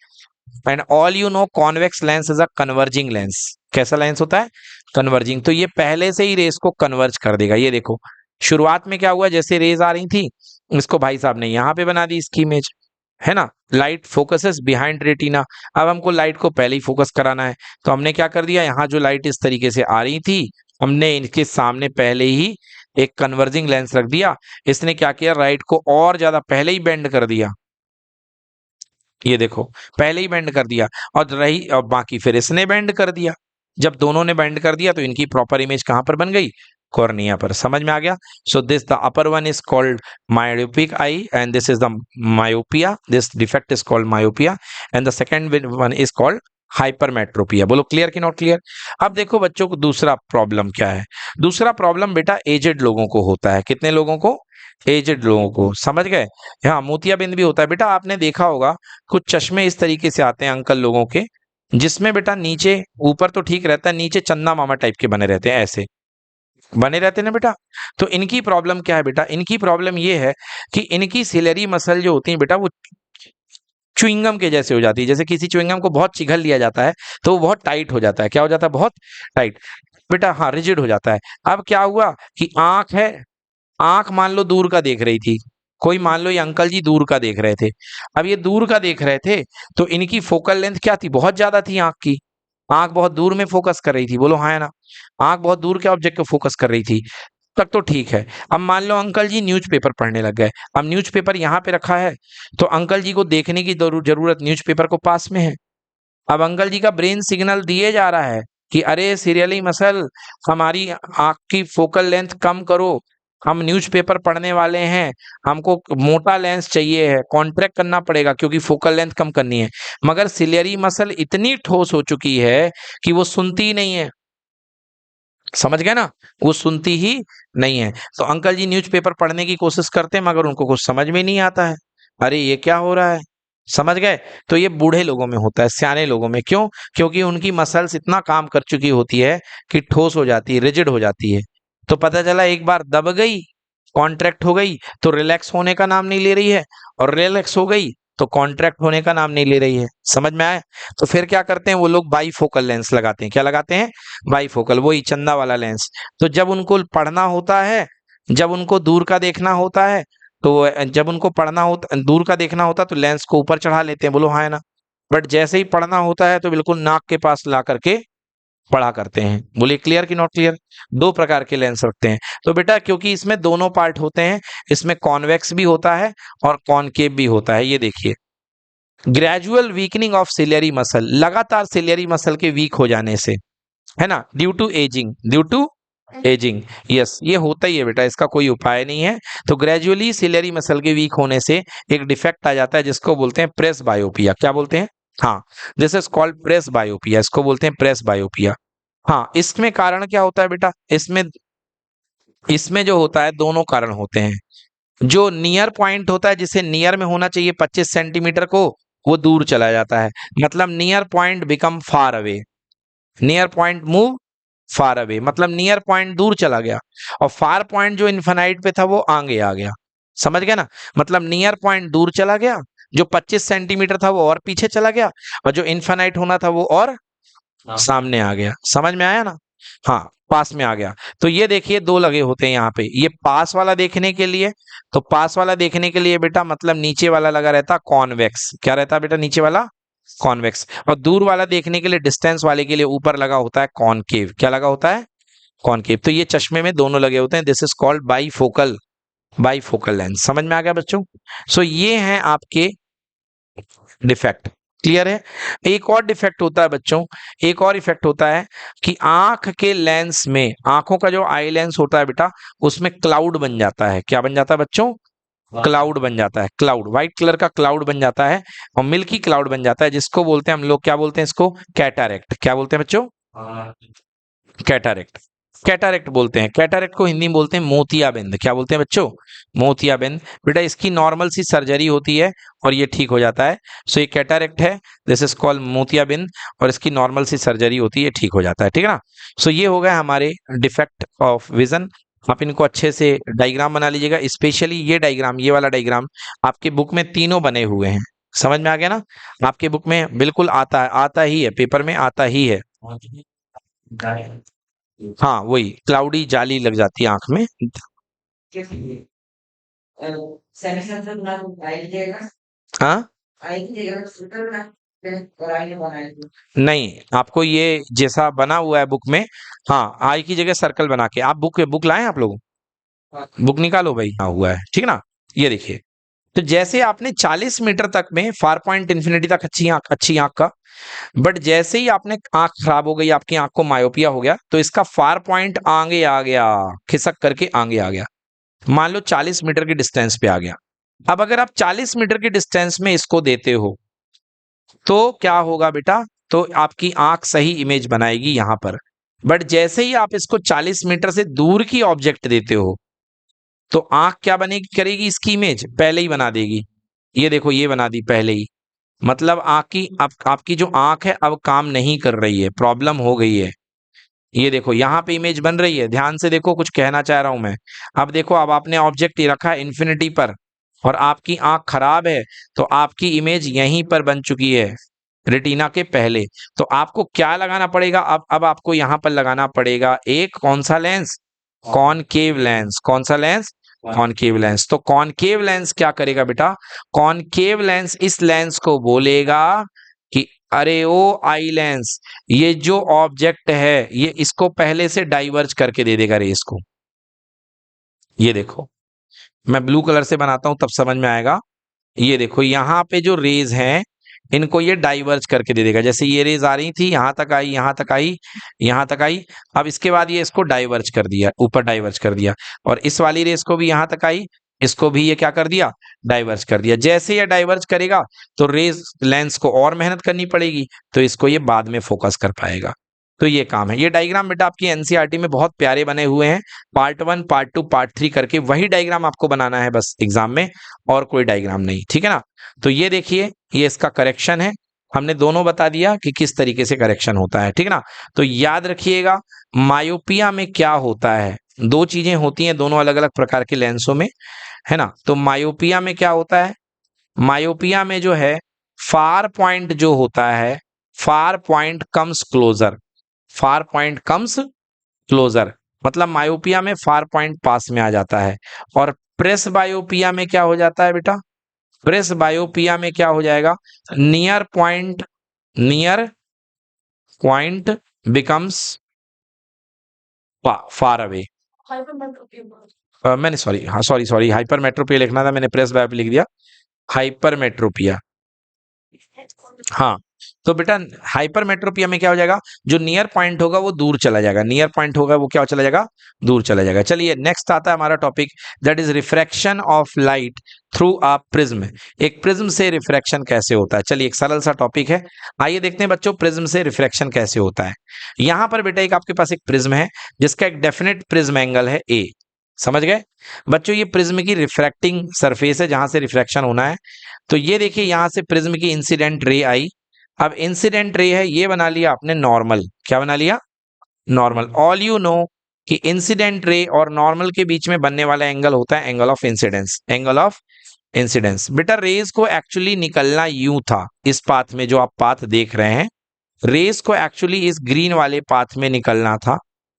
And all you no convex lens is a converging lens. कैसा लेंस होता है? कन्वर्जिंग। तो ये पहले से ही रेस को कन्वर्ज कर देगा। ये देखो शुरुआत में क्या हुआ, जैसे रेज आ रही थी, इसको भाई साहब ने यहाँ पे बना दी इसकी इमेज, है ना। Light focuses behind retina. अब हमको लाइट को पहले ही फोकस कराना है, तो हमने क्या कर दिया, यहाँ जो लाइट इस तरीके से आ रही थी, हमने इनके सामने पहले ही एक कन्वर्जिंग लेंस रख दिया। इसने क्या किया, लाइट को और ज्यादा पहले ही बेंड कर दिया। ये देखो पहले ही बेंड कर दिया, और बाकी फिर इसने बेंड कर दिया। जब दोनों ने बेंड कर दिया तो इनकी प्रॉपर इमेज कहां पर बन गई? कॉर्निया पर। समझ में आ गया? So this the upper one is called myopic eye and this is the myopia. This defect is called myopia and the second one is called hypermetropia. बोलो क्लियर कि नॉट क्लियर? अब देखो बच्चों को दूसरा प्रॉब्लम क्या है। दूसरा प्रॉब्लम बेटा एजेड लोगों को होता है। कितने लोगों को? एजेड लोगों को। समझ गए? हाँ, मोतियाबिंद भी होता है बेटा। आपने देखा होगा कुछ चश्मे इस तरीके से आते हैं अंकल लोगों के, जिसमें बेटा नीचे, ऊपर तो ठीक रहता है, नीचे चंदा मामा टाइप के बने रहते हैं, ऐसे बने रहते हैं ना बेटा। तो इनकी प्रॉब्लम क्या है बेटा? इनकी प्रॉब्लम ये है कि इनकी सिलेरी मसल जो होती है बेटा, वो च्युइंगम के जैसे हो जाती है। जैसे किसी च्युइंगम को बहुत चिघल लिया जाता है तो वो बहुत टाइट हो जाता है। क्या हो जाता है? बहुत टाइट बेटा। हाँ, रिजिड हो जाता है। अब क्या हुआ कि आंख है, आंख मान लो दूर का देख रही थी, कोई मान लो ये अंकल जी दूर का देख रहे थे। अब ये दूर का देख रहे थे तो इनकी फोकल लेंथ क्या थी? बहुत ज्यादा थी आंख की। आंख बहुत दूर में फोकस कर रही थी। बोलो हाँ है ना? आंख बहुत दूर के ऑब्जेक्ट को फोकस कर रही थी, तक तो ठीक है। अब मान लो अंकल जी न्यूज़पेपर पढ़ने लग गए। अब न्यूज़पेपर यहाँ पे रखा है, तो अंकल जी को देखने की जरूरत न्यूज़पेपर को पास में है। अब अंकल जी का ब्रेन सिग्नल दिए जा रहा है कि अरे सीरियली मसल, हमारी आंख की फोकल लेंथ कम करो, हम न्यूज़पेपर पढ़ने वाले हैं, हमको मोटा लेंस चाहिए है, कॉन्ट्रैक्ट करना पड़ेगा क्योंकि फोकल लेंथ कम करनी है। मगर सिलियरी मसल इतनी ठोस हो चुकी है कि वो सुनती ही नहीं है। समझ गए ना? वो सुनती ही नहीं है। तो अंकल जी न्यूज़पेपर पढ़ने की कोशिश करते हैं मगर उनको कुछ समझ में नहीं आता है। अरे ये क्या हो रहा है? समझ गए? तो ये बूढ़े लोगों में होता है, सियाने लोगों में। क्यों? क्योंकि उनकी मसल्स इतना काम कर चुकी होती है कि ठोस हो जाती है, रिजिड हो जाती है। तो पता चला एक बार दब गई, कॉन्ट्रैक्ट हो गई, तो रिलैक्स होने का नाम नहीं ले रही है, और रिलैक्स हो गई तो कॉन्ट्रैक्ट होने का नाम नहीं ले रही है। समझ में आया? तो फिर क्या करते हैं वो लोग? बाईफोकल लेंस लगाते हैं। क्या लगाते हैं? बाईफोकल, वही चंदा वाला लेंस। तो जब उनको पढ़ना होता है, जब उनको दूर का देखना होता है, तो जब उनको पढ़ना होता, दूर का देखना होता तो लेंस को ऊपर चढ़ा लेते हैं। बोलो हाँ है ना? बट जैसे ही पढ़ना होता है तो बिल्कुल नाक के पास ला करके पढ़ा करते हैं। बोलिए क्लियर कि नॉट क्लियर? दो प्रकार के लेंस रखते हैं। तो बेटा क्योंकि इसमें दोनों पार्ट होते हैं, इसमें कॉन्वेक्स भी होता है और कॉनकेव भी होता है। ये देखिए, gradual weakening of ciliary muscle, लगातार सिलियरी मसल के वीक हो जाने से, है ना, due to ageing, due to ageing. Yes, ये होता ही है बेटा, इसका कोई उपाय नहीं है। तो ग्रेजुअली सिलियरी मसल के वीक होने से एक डिफेक्ट आ जाता है जिसको बोलते हैं प्रेस बायोपिया। क्या बोलते हैं? हाँ, दिस इज कॉल्ड प्रेस बायोपिया। इसको बोलते हैं प्रेस बायोपिया। हाँ, इसमें कारण क्या होता है बेटा? इसमें इसमें जो होता है, दोनों कारण होते हैं। जो नियर पॉइंट होता है, जिसे नियर में होना चाहिए 25 सेंटीमीटर को, वो दूर चला जाता है। मतलब near point become far away, near point move far away, मतलब नियर पॉइंट दूर चला गया, और फार पॉइंट जो इन्फिनाइट पे था वो आगे आ गया। समझ गया ना? मतलब नियर पॉइंट दूर चला गया, जो 25 सेंटीमीटर था वो और पीछे चला गया, और जो इन्फिनाइट होना था वो और सामने आ गया। समझ में आया ना? हाँ, पास में आ गया। तो ये देखिए दो लगे होते हैं यहाँ पे, ये पास वाला देखने के लिए, तो पास वाला देखने के लिए बेटा मतलब नीचे वाला लगा रहता कॉन्वेक्स। क्या रहता है बेटा? नीचे वाला कॉन्वेक्स। और दूर वाला देखने के लिए, डिस्टेंस वाले के लिए ऊपर लगा होता है कॉनकेव। क्या लगा होता है? कॉनकेव। तो ये चश्मे में दोनों लगे होते हैं। This is called bifocal, bifocal lens. समझ में आ गया बच्चों? सो ये हैं आपके डिफेक्ट। क्लियर है? एक और डिफेक्ट होता है बच्चों, एक और इफेक्ट होता है कि आंख के लेंस में, आंखों का जो आई लेंस होता है बेटा, उसमें क्लाउड बन जाता है। क्या बन जाता है बच्चों? क्लाउड बन जाता है। क्लाउड, व्हाइट कलर का क्लाउड बन जाता है, और मिल्की क्लाउड बन जाता है, जिसको बोलते हैं हम लोग, क्या बोलते हैं इसको? कैटारेक्ट। क्या बोलते हैं बच्चों? कैटारेक्ट। कैटारेक्ट बोलते हैं। कैटारेक्ट को हिंदी में बोलते हैं मोतियाबिंद। क्या बोलते हैं बच्चों? मोतियाबिंद। बेटा इसकी नॉर्मल सी सर्जरी होती है और ये ठीक हो जाता है। सो ये कैटारेक्ट है, दिस इज कॉल्ड मोतियाबिंद, और इसकी नॉर्मल सी सर्जरी होती है, ठीक हो जाता है। ठीक है ना? सो ये हो गया हमारे डिफेक्ट ऑफ विजन। आप इनको अच्छे से डायग्राम बना लीजिएगा। स्पेशली ये डायग्राम, ये वाला डायग्राम आपके बुक में तीनों बने हुए हैं। समझ में आ गया ना? आपके बुक में बिल्कुल आता है, आता ही है, पेपर में आता ही है। हाँ, वही क्लाउडी जाली लग जाती है आंख में। हाँ, नहीं, आपको ये जैसा बना हुआ है बुक में, हाँ, आई की जगह सर्कल बना के आप बुक लाए आप लोग, बुक निकालो भाई, हाँ हुआ है, ठीक ना? ये देखिए, तो जैसे आपने 40 मीटर तक में फार पॉइंट इन्फिनिटी तक अच्छी आंख का, बट जैसे ही आपने आंख खराब हो गई, आपकी आंख को मायोपिया हो गया, तो इसका फार पॉइंट आगे आ गया, खिसक करके आगे आ गया। मान लो 40 मीटर की डिस्टेंस पे आ गया। अब अगर आप 40 मीटर की डिस्टेंस में इसको देते हो तो क्या होगा बेटा? तो आपकी आंख सही इमेज बनाएगी यहां पर। बट जैसे ही आप इसको 40 मीटर से दूर की ऑब्जेक्ट देते हो तो आंख क्या बनेगी, करेगी, इसकी इमेज पहले ही बना देगी। ये देखो, ये बना दी पहले ही। मतलब आंख की आपकी जो आंख है अब काम नहीं कर रही है, प्रॉब्लम हो गई है। ये देखो यहां पे इमेज बन रही है, ध्यान से देखो, कुछ कहना चाह रहा हूं मैं। अब देखो, अब आपने ऑब्जेक्ट रखा है इन्फिनिटी पर और आपकी आंख खराब है, तो आपकी इमेज यहीं पर बन चुकी है रेटिना के पहले। तो आपको क्या लगाना पड़ेगा? अब आपको यहां पर लगाना पड़ेगा एक कौन सा लेंस? Concave lens. कौन सा लेंस? Concave lens. तो कॉनकेव लेंस क्या करेगा बेटा? कॉनकेव लेंस इस लेंस को बोलेगा कि अरे ओ आई लेंस, ये जो ऑब्जेक्ट है ये इसको पहले से डाइवर्ज करके दे देगा रेस को। ये देखो, मैं ब्लू कलर से बनाता हूं तब समझ में आएगा। ये देखो, यहां पे जो रेज हैं इनको ये डाइवर्ज करके दे देगा। जैसे ये रेज आ रही थी, यहां तक आई, यहां तक आई, यहां तक आई। अब इसके बाद ये इसको डाइवर्ज कर दिया, ऊपर डाइवर्ज कर दिया। और इस वाली रेस को भी यहां तक आई, इसको भी ये क्या कर दिया? डाइवर्ज कर दिया। जैसे ये डाइवर्ज करेगा तो रेज लेंस को और मेहनत करनी पड़ेगी, तो इसको ये बाद में फोकस कर पाएगा। तो ये काम है। ये डायग्राम बेटा आपकी एनसीईआरटी में बहुत प्यारे बने हुए हैं, पार्ट 1, पार्ट 2, पार्ट 3 करके वही डायग्राम आपको बनाना है बस एग्जाम में, और कोई डायग्राम नहीं, ठीक है ना? तो ये देखिए, ये इसका करेक्शन है। हमने दोनों बता दिया कि किस तरीके से करेक्शन होता है, ठीक है ना? तो याद रखिएगा, मायोपिया में क्या होता है, दो चीजें होती हैं दोनों अलग अलग प्रकार के लेंसों में, है ना? तो मायोपिया में क्या होता है? मायोपिया में जो है, फार पॉइंट जो होता है, far point comes closer, far point comes closer, मतलब मायोपिया में फार पॉइंट पास में आ जाता है। और प्रेस बायोपिया में क्या हो जाता है बेटा? प्रेस बायोपिया में क्या हो जाएगा? Near point becomes far away. मैंने सॉरी, हाँ सॉरी सॉरी, हाइपरमेट्रोपिया लिखना था, मैंने प्रेस बायोपिया लिख दिया, हाइपरमेट्रोपिया। हाँ, तो बेटा हाइपरमेट्रोपिया में क्या हो जाएगा? जो नियर पॉइंट होगा वो दूर चला जाएगा, नियर पॉइंट होगा वो क्या चला जाएगा? दूर चला जाएगा। चलिए नेक्स्ट आता है हमारा topic, that is refraction of light through a prism. एक प्रिज्म से रिफ्रैक्शन कैसे होता है? चलिए, एक सरल सा टॉपिक है, आइए देखते हैं बच्चों प्रिज्म से रिफ्रैक्शन कैसे होता है। यहां पर बेटा एक आपके पास एक प्रिज्म है जिसका एक डेफिनेट प्रिज्म एंगल है ए। समझ गए बच्चों? ये प्रिज्म की रिफ्रैक्टिंग सरफेस है जहां से रिफ्रैक्शन होना है। तो ये देखिए, यहां से प्रिज्म की इंसिडेंट रे आई। अब इंसिडेंट रे है, ये बना लिया आपने नॉर्मल। क्या बना लिया? नॉर्मल। ऑल यू नो कि इंसिडेंट रे और नॉर्मल के बीच में बनने वाला एंगल होता है angle of incidence. Angle of incidence बेटा, रेज को एक्चुअली निकलना यूं था, इस पाथ में जो आप पाथ देख रहे हैं, रेस को एक्चुअली इस ग्रीन वाले पाथ में निकलना था।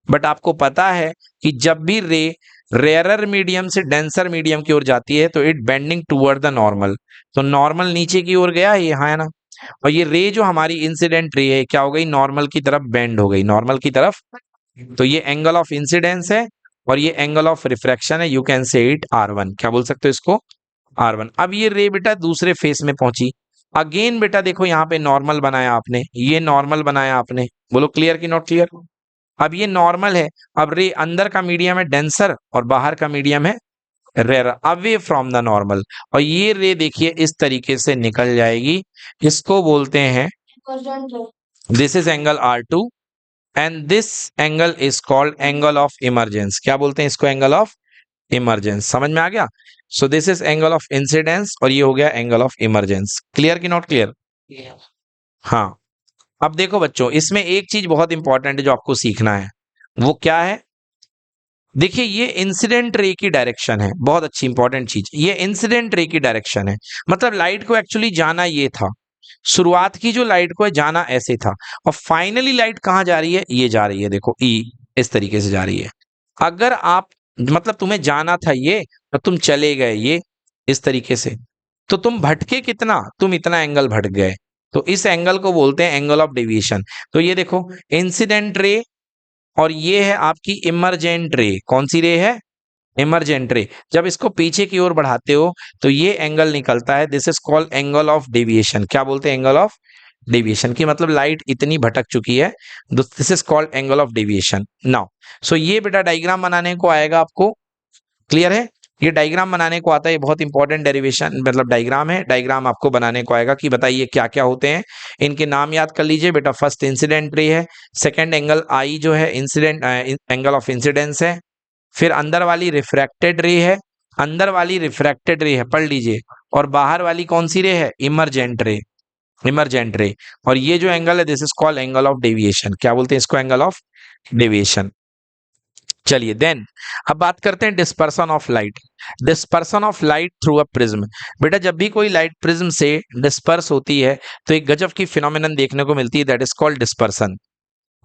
बट आपको पता है कि जब भी रे रेयरर मीडियम से डेंसर मीडियम की ओर जाती है तो it bending toward the normal. तो नॉर्मल नीचे की ओर गया, ये हाँ है ना? और ये रे जो हमारी इंसिडेंट रे है क्या हो गई? नॉर्मल की तरफ बेंड हो गई, नॉर्मल की तरफ। तो ये एंगल ऑफ इंसिडेंस है और ये एंगल ऑफ रिफ्रैक्शन है। यू कैन से इट R1। क्या बोल सकते हो इसको? R1। अब ये रे बेटा दूसरे फेस में पहुंची। अगेन बेटा देखो, यहाँ पे नॉर्मल बनाया आपने, ये नॉर्मल बनाया आपने, बोलो क्लियर की नॉट क्लियर? अब ये नॉर्मल है, अब रे अंदर का मीडियम है डेंसर और बाहर का मीडियम है rare, away from the normal. और ये रे देखिए इस तरीके से निकल जाएगी, इसको बोलते हैं, this is angle R2 and this angle is called angle of emergence. क्या बोलते हैं इसको? Angle of emergence. समझ में आ गया? So this is angle of incidence और ये हो गया एंगल ऑफ इमरजेंस। क्लियर की नॉट क्लियर? हाँ। अब देखो बच्चों, इसमें एक चीज बहुत इंपॉर्टेंट है जो आपको सीखना है, वो क्या है? देखिए ये इंसिडेंट रे की डायरेक्शन है, बहुत अच्छी इंपॉर्टेंट चीज, ये इंसिडेंट रे की डायरेक्शन है। मतलब लाइट को एक्चुअली जाना ये था, शुरुआत की जो लाइट को है जाना ऐसे था, और फाइनली लाइट कहाँ जा रही है, ये जा रही है, देखो ई इस तरीके से जा रही है। अगर आप मतलब तुम्हें जाना था ये और तुम चले गए ये इस तरीके से, तो तुम भटके कितना, तुम इतना एंगल भटक गए, तो इस एंगल को बोलते हैं एंगल ऑफ डेविएशन। तो ये देखो इंसिडेंट रे और ये है आपकी इमरजेंट रे। कौन सी रे है, इमरजेंट रे। जब इसको पीछे की ओर बढ़ाते हो तो ये एंगल निकलता है, this is called angle of deviation. क्या बोलते हैं, एंगल ऑफ डेविएशन की मतलब लाइट इतनी भटक चुकी है, this is called angle of deviation. Now so ये बेटा डायग्राम बनाने को आएगा आपको, क्लियर है, ये डायग्राम बनाने को आता है, बहुत इंपॉर्टेंट डेरिवेशन मतलब डायग्राम है, डायग्राम आपको बनाने को आएगा कि बताइए क्या क्या होते हैं, इनके नाम याद कर लीजिए बेटा। फर्स्ट इंसिडेंट रे है, सेकंड एंगल आई जो है इंसिडेंट एंगल ऑफ इंसिडेंस है, फिर अंदर वाली रिफ्रैक्टेड रे है, अंदर वाली रिफ्रैक्टेड रे है, पढ़ लीजिए, और बाहर वाली कौन सी रे है, इमरजेंट रे, इमरजेंट रे। और ये जो एंगल है this is called angle of deviation. क्या बोलते हैं इसको, एंगल ऑफ डेविएशन। चलिए देन अब बात करते हैं dispersion of light. Dispersion of light through a prism. बेटा जब भी कोई लाइट प्रिज्म से डिस्पर्स होती है तो एक गजब की फिनोमिनन देखने को मिलती है, दैट इज कॉल्ड डिस्पर्सन।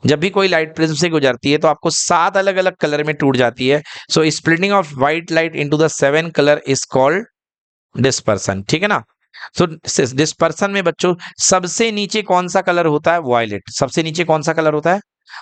जब भी कोई लाइट प्रिज्म से गुजरती है तो आपको 7 अलग अलग कलर में टूट जाती है। So splitting of white light into the 7 colour is called dispersion, ठीक है ना। सो डिस्पर्सन में बच्चों सबसे नीचे कौन सा कलर होता है, वॉयलेट। सबसे नीचे कौन सा कलर होता है,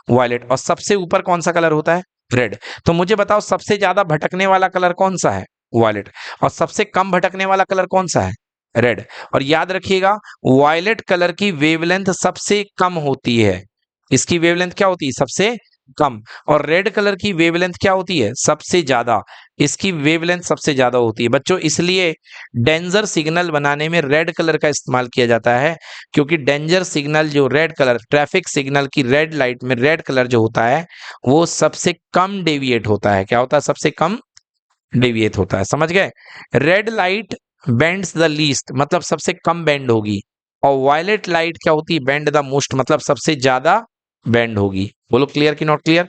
वॉयलेट। और सबसे ऊपर कौन सा कलर होता है, रेड। तो मुझे बताओ सबसे ज्यादा भटकने वाला कलर कौन सा है, वॉयलेट। और सबसे कम भटकने वाला कलर कौन सा है, रेड। और याद रखिएगा वॉयलेट कलर की वेवलेंथ सबसे कम होती है, इसकी वेवलेंथ क्या होती है, सबसे कम। और रेड कलर की वेवलेंथ क्या होती है, सबसे ज्यादा, इसकी वेवलेंथ सबसे ज्यादा होती है बच्चों। इसलिए डेंजर सिग्नल बनाने में रेड कलर का इस्तेमाल किया जाता है, क्योंकि डेंजर सिग्नल जो रेड कलर, ट्रैफिक सिग्नल की रेड लाइट में रेड कलर जो होता है वो सबसे कम डेविएट होता है। क्या होता है, सबसे कम डेविएट होता है, समझ गए। Red light bends the least, मतलब सबसे कम बेंड होगी। और वायलेट लाइट क्या होती है, बेंड द मोस्ट, मतलब सबसे ज्यादा बेंड होगी। बोलो क्लियर कि नॉट क्लियर।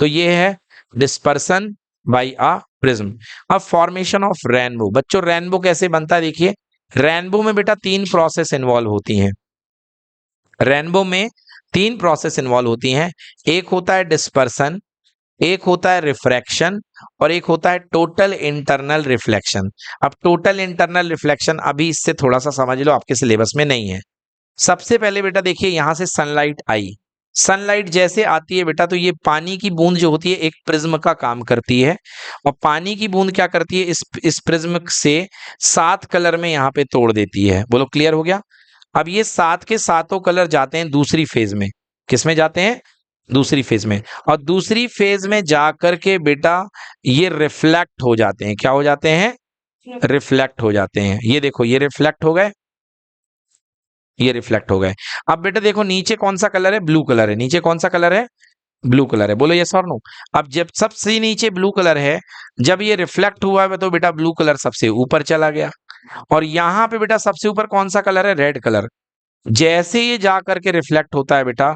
तो ये है डिस्पर्सन बाय अ प्रिज्म। अब फॉर्मेशन ऑफ रेनबो। बच्चों रेनबो कैसे बनता है, देखिए रेनबो में बेटा 3 प्रोसेस इन्वॉल्व होती हैं। रेनबो में 3 प्रोसेस इन्वॉल्व होती हैं। एक होता है डिस्पर्सन, एक होता है रिफ्रैक्शन, और एक होता है टोटल इंटरनल रिफ्लेक्शन। अब टोटल इंटरनल रिफ्लेक्शन अभी इससे थोड़ा सा समझ लो, आपके सिलेबस में नहीं है। सबसे पहले बेटा देखिए यहां से सनलाइट आई, सनलाइट जैसे आती है बेटा तो ये पानी की बूंद जो होती है एक प्रिज्म का काम करती है, और पानी की बूंद क्या करती है, इस प्रिज्म से 7 कलर में यहाँ पे तोड़ देती है। बोलो क्लियर हो गया। अब ये 7 के सातों कलर जाते हैं दूसरी फेज में। किस में जाते हैं, दूसरी फेज में। और दूसरी फेज में जाकर के बेटा ये रिफ्लेक्ट हो जाते हैं। क्या हो जाते हैं, रिफ्लेक्ट हो जाते हैं। ये देखो ये रिफ्लेक्ट हो गए, ये रिफ्लेक्ट हो गए। अब बेटा देखो नीचे कौन सा कलर है, ब्लू कलर है। नीचे कौन सा कलर है, ब्लू कलर है। बोलो यस और नो। अब जब सबसे नीचे ब्लू कलर है, जब ये रिफ्लेक्ट हुआ है तो बेटा ब्लू कलर सबसे ऊपर चला गया। और यहां पे बेटा सबसे ऊपर कौन सा कलर है, रेड कलर। जैसे ये जा करके रिफ्लेक्ट होता है बेटा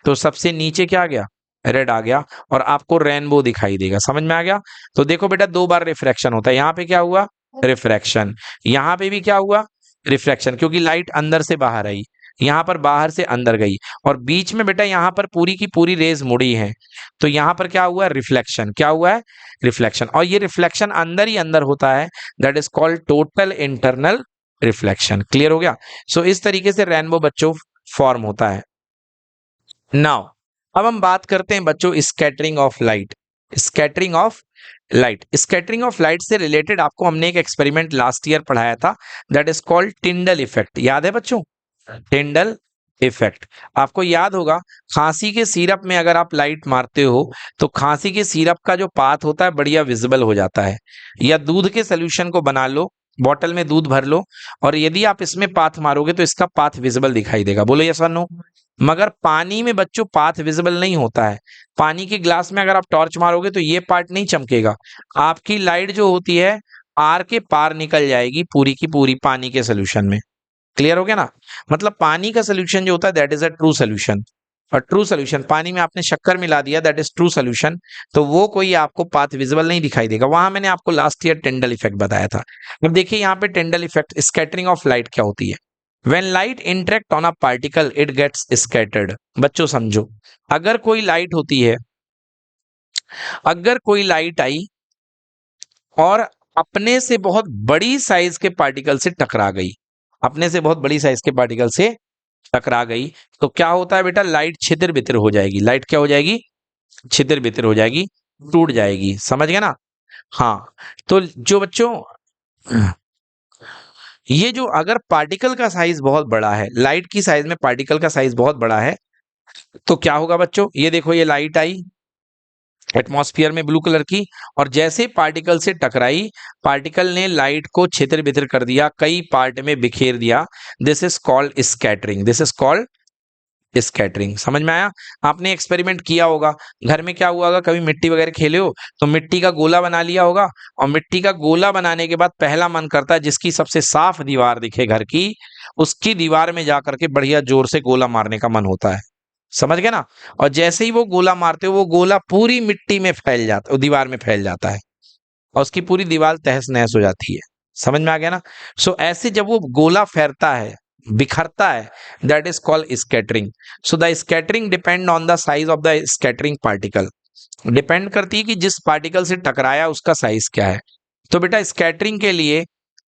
तो सबसे नीचे क्या आ गया, रेड आ गया, और आपको रेनबो दिखाई देगा। समझ में आ गया। तो देखो बेटा 2 बार रिफ्रैक्शन होता है। यहाँ पे क्या हुआ, रिफ्रैक्शन। यहाँ पे भी क्या हुआ, रिफ्रैक्शन, क्योंकि लाइट अंदर से बाहर आई, यहाँ पर बाहर से अंदर गई, और बीच में बेटा यहाँ पर पूरी की पूरी रेज मुड़ी है, तो यहाँ पर क्या हुआ, रिफ्लेक्शन। क्या हुआ है, रिफ्लेक्शन। और ये रिफ्लेक्शन अंदर ही अंदर होता है, that is called total internal reflection. Clear हो गया। सो इस तरीके से रेनबो बच्चों फॉर्म होता है। नाउ अब हम बात करते हैं बच्चों scattering of light. Scattering of light, scattering of light से रिलेटेड आपको हमने एक एक्सपेरिमेंट लास्ट ईयर पढ़ाया था, that is called Tyndall effect. याद है बच्चों, टिंडल इफेक्ट। आपको याद होगा खांसी के सिरप में अगर आप लाइट मारते हो तो खांसी के सिरप का जो पाथ होता है बढ़िया विजिबल हो जाता है। या दूध के सोल्यूशन को बना लो, बॉटल में दूध भर लो, और यदि आप इसमें पाथ मारोगे तो इसका पाथ विजिबल दिखाई देगा। बोलो यस और नो। मगर पानी में बच्चों पाथ विजिबल नहीं होता है। पानी के ग्लास में अगर आप टॉर्च मारोगे तो ये पार्ट नहीं चमकेगा, आपकी लाइट जो होती है आर के पार निकल जाएगी पूरी की पूरी पानी के सोल्यूशन में। क्लियर हो गया ना। मतलब पानी का सोल्यूशन जो होता है that is a true solution. और ट्रू सोल्यूशन, पानी में आपने शक्कर मिला दिया, दैट इज ट्रू सोल्यूशन, तो वो कोई आपको पाथ विजिबल नहीं दिखाई देगा। वहां मैंने आपको लास्ट ईयर टिंडल इफेक्ट बताया था। अब देखिए यहाँ पे Tyndall effect, scattering of light क्या होती है? When light interact on a particle it gets scattered. बच्चों समझो, अगर कोई लाइट होती है, अगर कोई लाइट आई और अपने से बहुत बड़ी साइज के पार्टिकल से टकरा गई, अपने से बहुत बड़ी साइज के पार्टिकल से टकरा गई, तो क्या होता है बेटा? लाइट छितिर बितिर हो जाएगी। लाइट क्या हो जाएगी? छितिर बितिर हो जाएगी, टूट जाएगी। समझ गए ना? हाँ, तो जो बच्चों, ये जो अगर पार्टिकल का साइज बहुत बड़ा है, लाइट की साइज में पार्टिकल का साइज बहुत बड़ा है, तो क्या होगा बच्चों? ये देखो, ये लाइट आई एटमॉस्फेयर में ब्लू कलर की, और जैसे पार्टिकल से टकराई, पार्टिकल ने लाइट को छितर बितर कर दिया, कई पार्ट में बिखेर दिया। This is called scattering. This is called scattering. समझ में आया? आपने एक्सपेरिमेंट किया होगा, घर में क्या हुआ होगा, कभी मिट्टी वगैरह खेले हो तो मिट्टी का गोला बना लिया होगा, और मिट्टी का गोला बनाने के बाद पहला मन करता है जिसकी सबसे साफ दीवार दिखे घर की, उसकी दीवार में जाकर के बढ़िया जोर से गोला मारने का मन होता है। समझ गए ना? और जैसे ही वो गोला मारते हो, वो गोला पूरी मिट्टी में फैल जाता है, दीवार में फैल जाता है, और उसकी पूरी दीवार तहस नहस हो जाती है। समझ में आ गया ना? सो ऐसे जब वो गोला फैलता है, बिखरता है, that is called scattering. So the scattering depend on the size of the scattering particle. Depend करती है कि जिस पार्टिकल से टकराया उसका साइज क्या है। तो बेटा स्कैटरिंग के लिए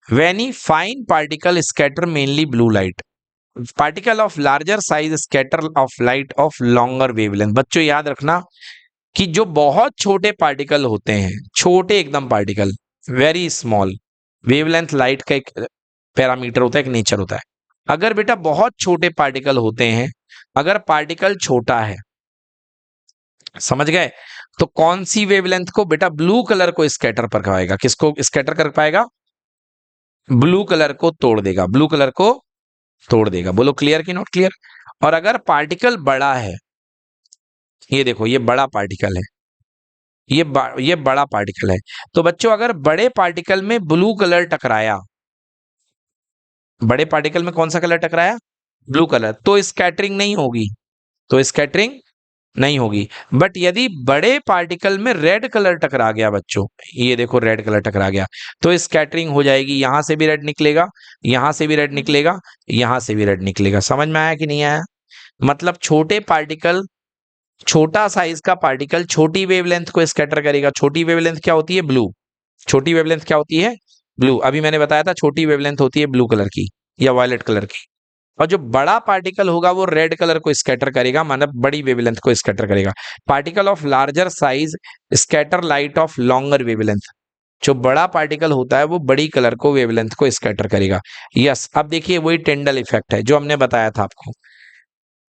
very fine particle scatter mainly blue light, particle of larger size scatter of light of longer wavelength. बच्चों याद रखना कि जो बहुत छोटे पार्टिकल होते हैं, छोटे एकदम particle, very small, wavelength light का एक पैरामीटर होता है, एक नेचर होता है। अगर बेटा बहुत छोटे पार्टिकल होते हैं, अगर पार्टिकल छोटा है, समझ गए, तो कौन सी वेवलेंथ को? बेटा ब्लू कलर को स्कैटर पर पाएगा। किसको स्कैटर कर पाएगा? ब्लू कलर को तोड़ देगा, ब्लू कलर को तोड़ देगा। बोलो क्लियर कि नॉट क्लियर? और अगर पार्टिकल बड़ा है, ये देखो ये बड़ा पार्टिकल है, ये बड़ा पार्टिकल है, तो बच्चों अगर बड़े पार्टिकल में ब्लू कलर टकराया, बड़े पार्टिकल में कौन सा कलर टकराया? ब्लू कलर, तो स्कैटरिंग नहीं होगी, तो स्कैटरिंग नहीं होगी। बट यदि बड़े पार्टिकल में रेड कलर टकरा गया बच्चों, ये देखो रेड कलर टकरा गया, तो स्कैटरिंग हो जाएगी। यहां से भी रेड निकलेगा, यहां से भी रेड निकलेगा, यहां से भी रेड निकलेगा। समझ में आया कि नहीं आया? मतलब छोटे पार्टिकल, छोटा साइज का पार्टिकल छोटी वेवलेंथ को स्कैटर करेगा। छोटी वेवलेंथ क्या होती है? ब्लू। छोटी वेवलेंथ क्या होती है? ब्लू। अभी मैंने बताया था छोटी वेवलेंथ होती है ब्लू कलर की या वायलेट कलर की। और जो बड़ा पार्टिकल होगा वो रेड कलर को स्कैटर करेगा, मतलब बड़ी वेवलेंथ को स्कैटर करेगा। Particle of larger size scatter light of longer wavelength. जो बड़ा पार्टिकल होता है वो बड़ी कलर को वेवलेंथ को स्कैटर करेगा। यस, अब देखिए वही टिंडल इफेक्ट है जो हमने बताया था आपको।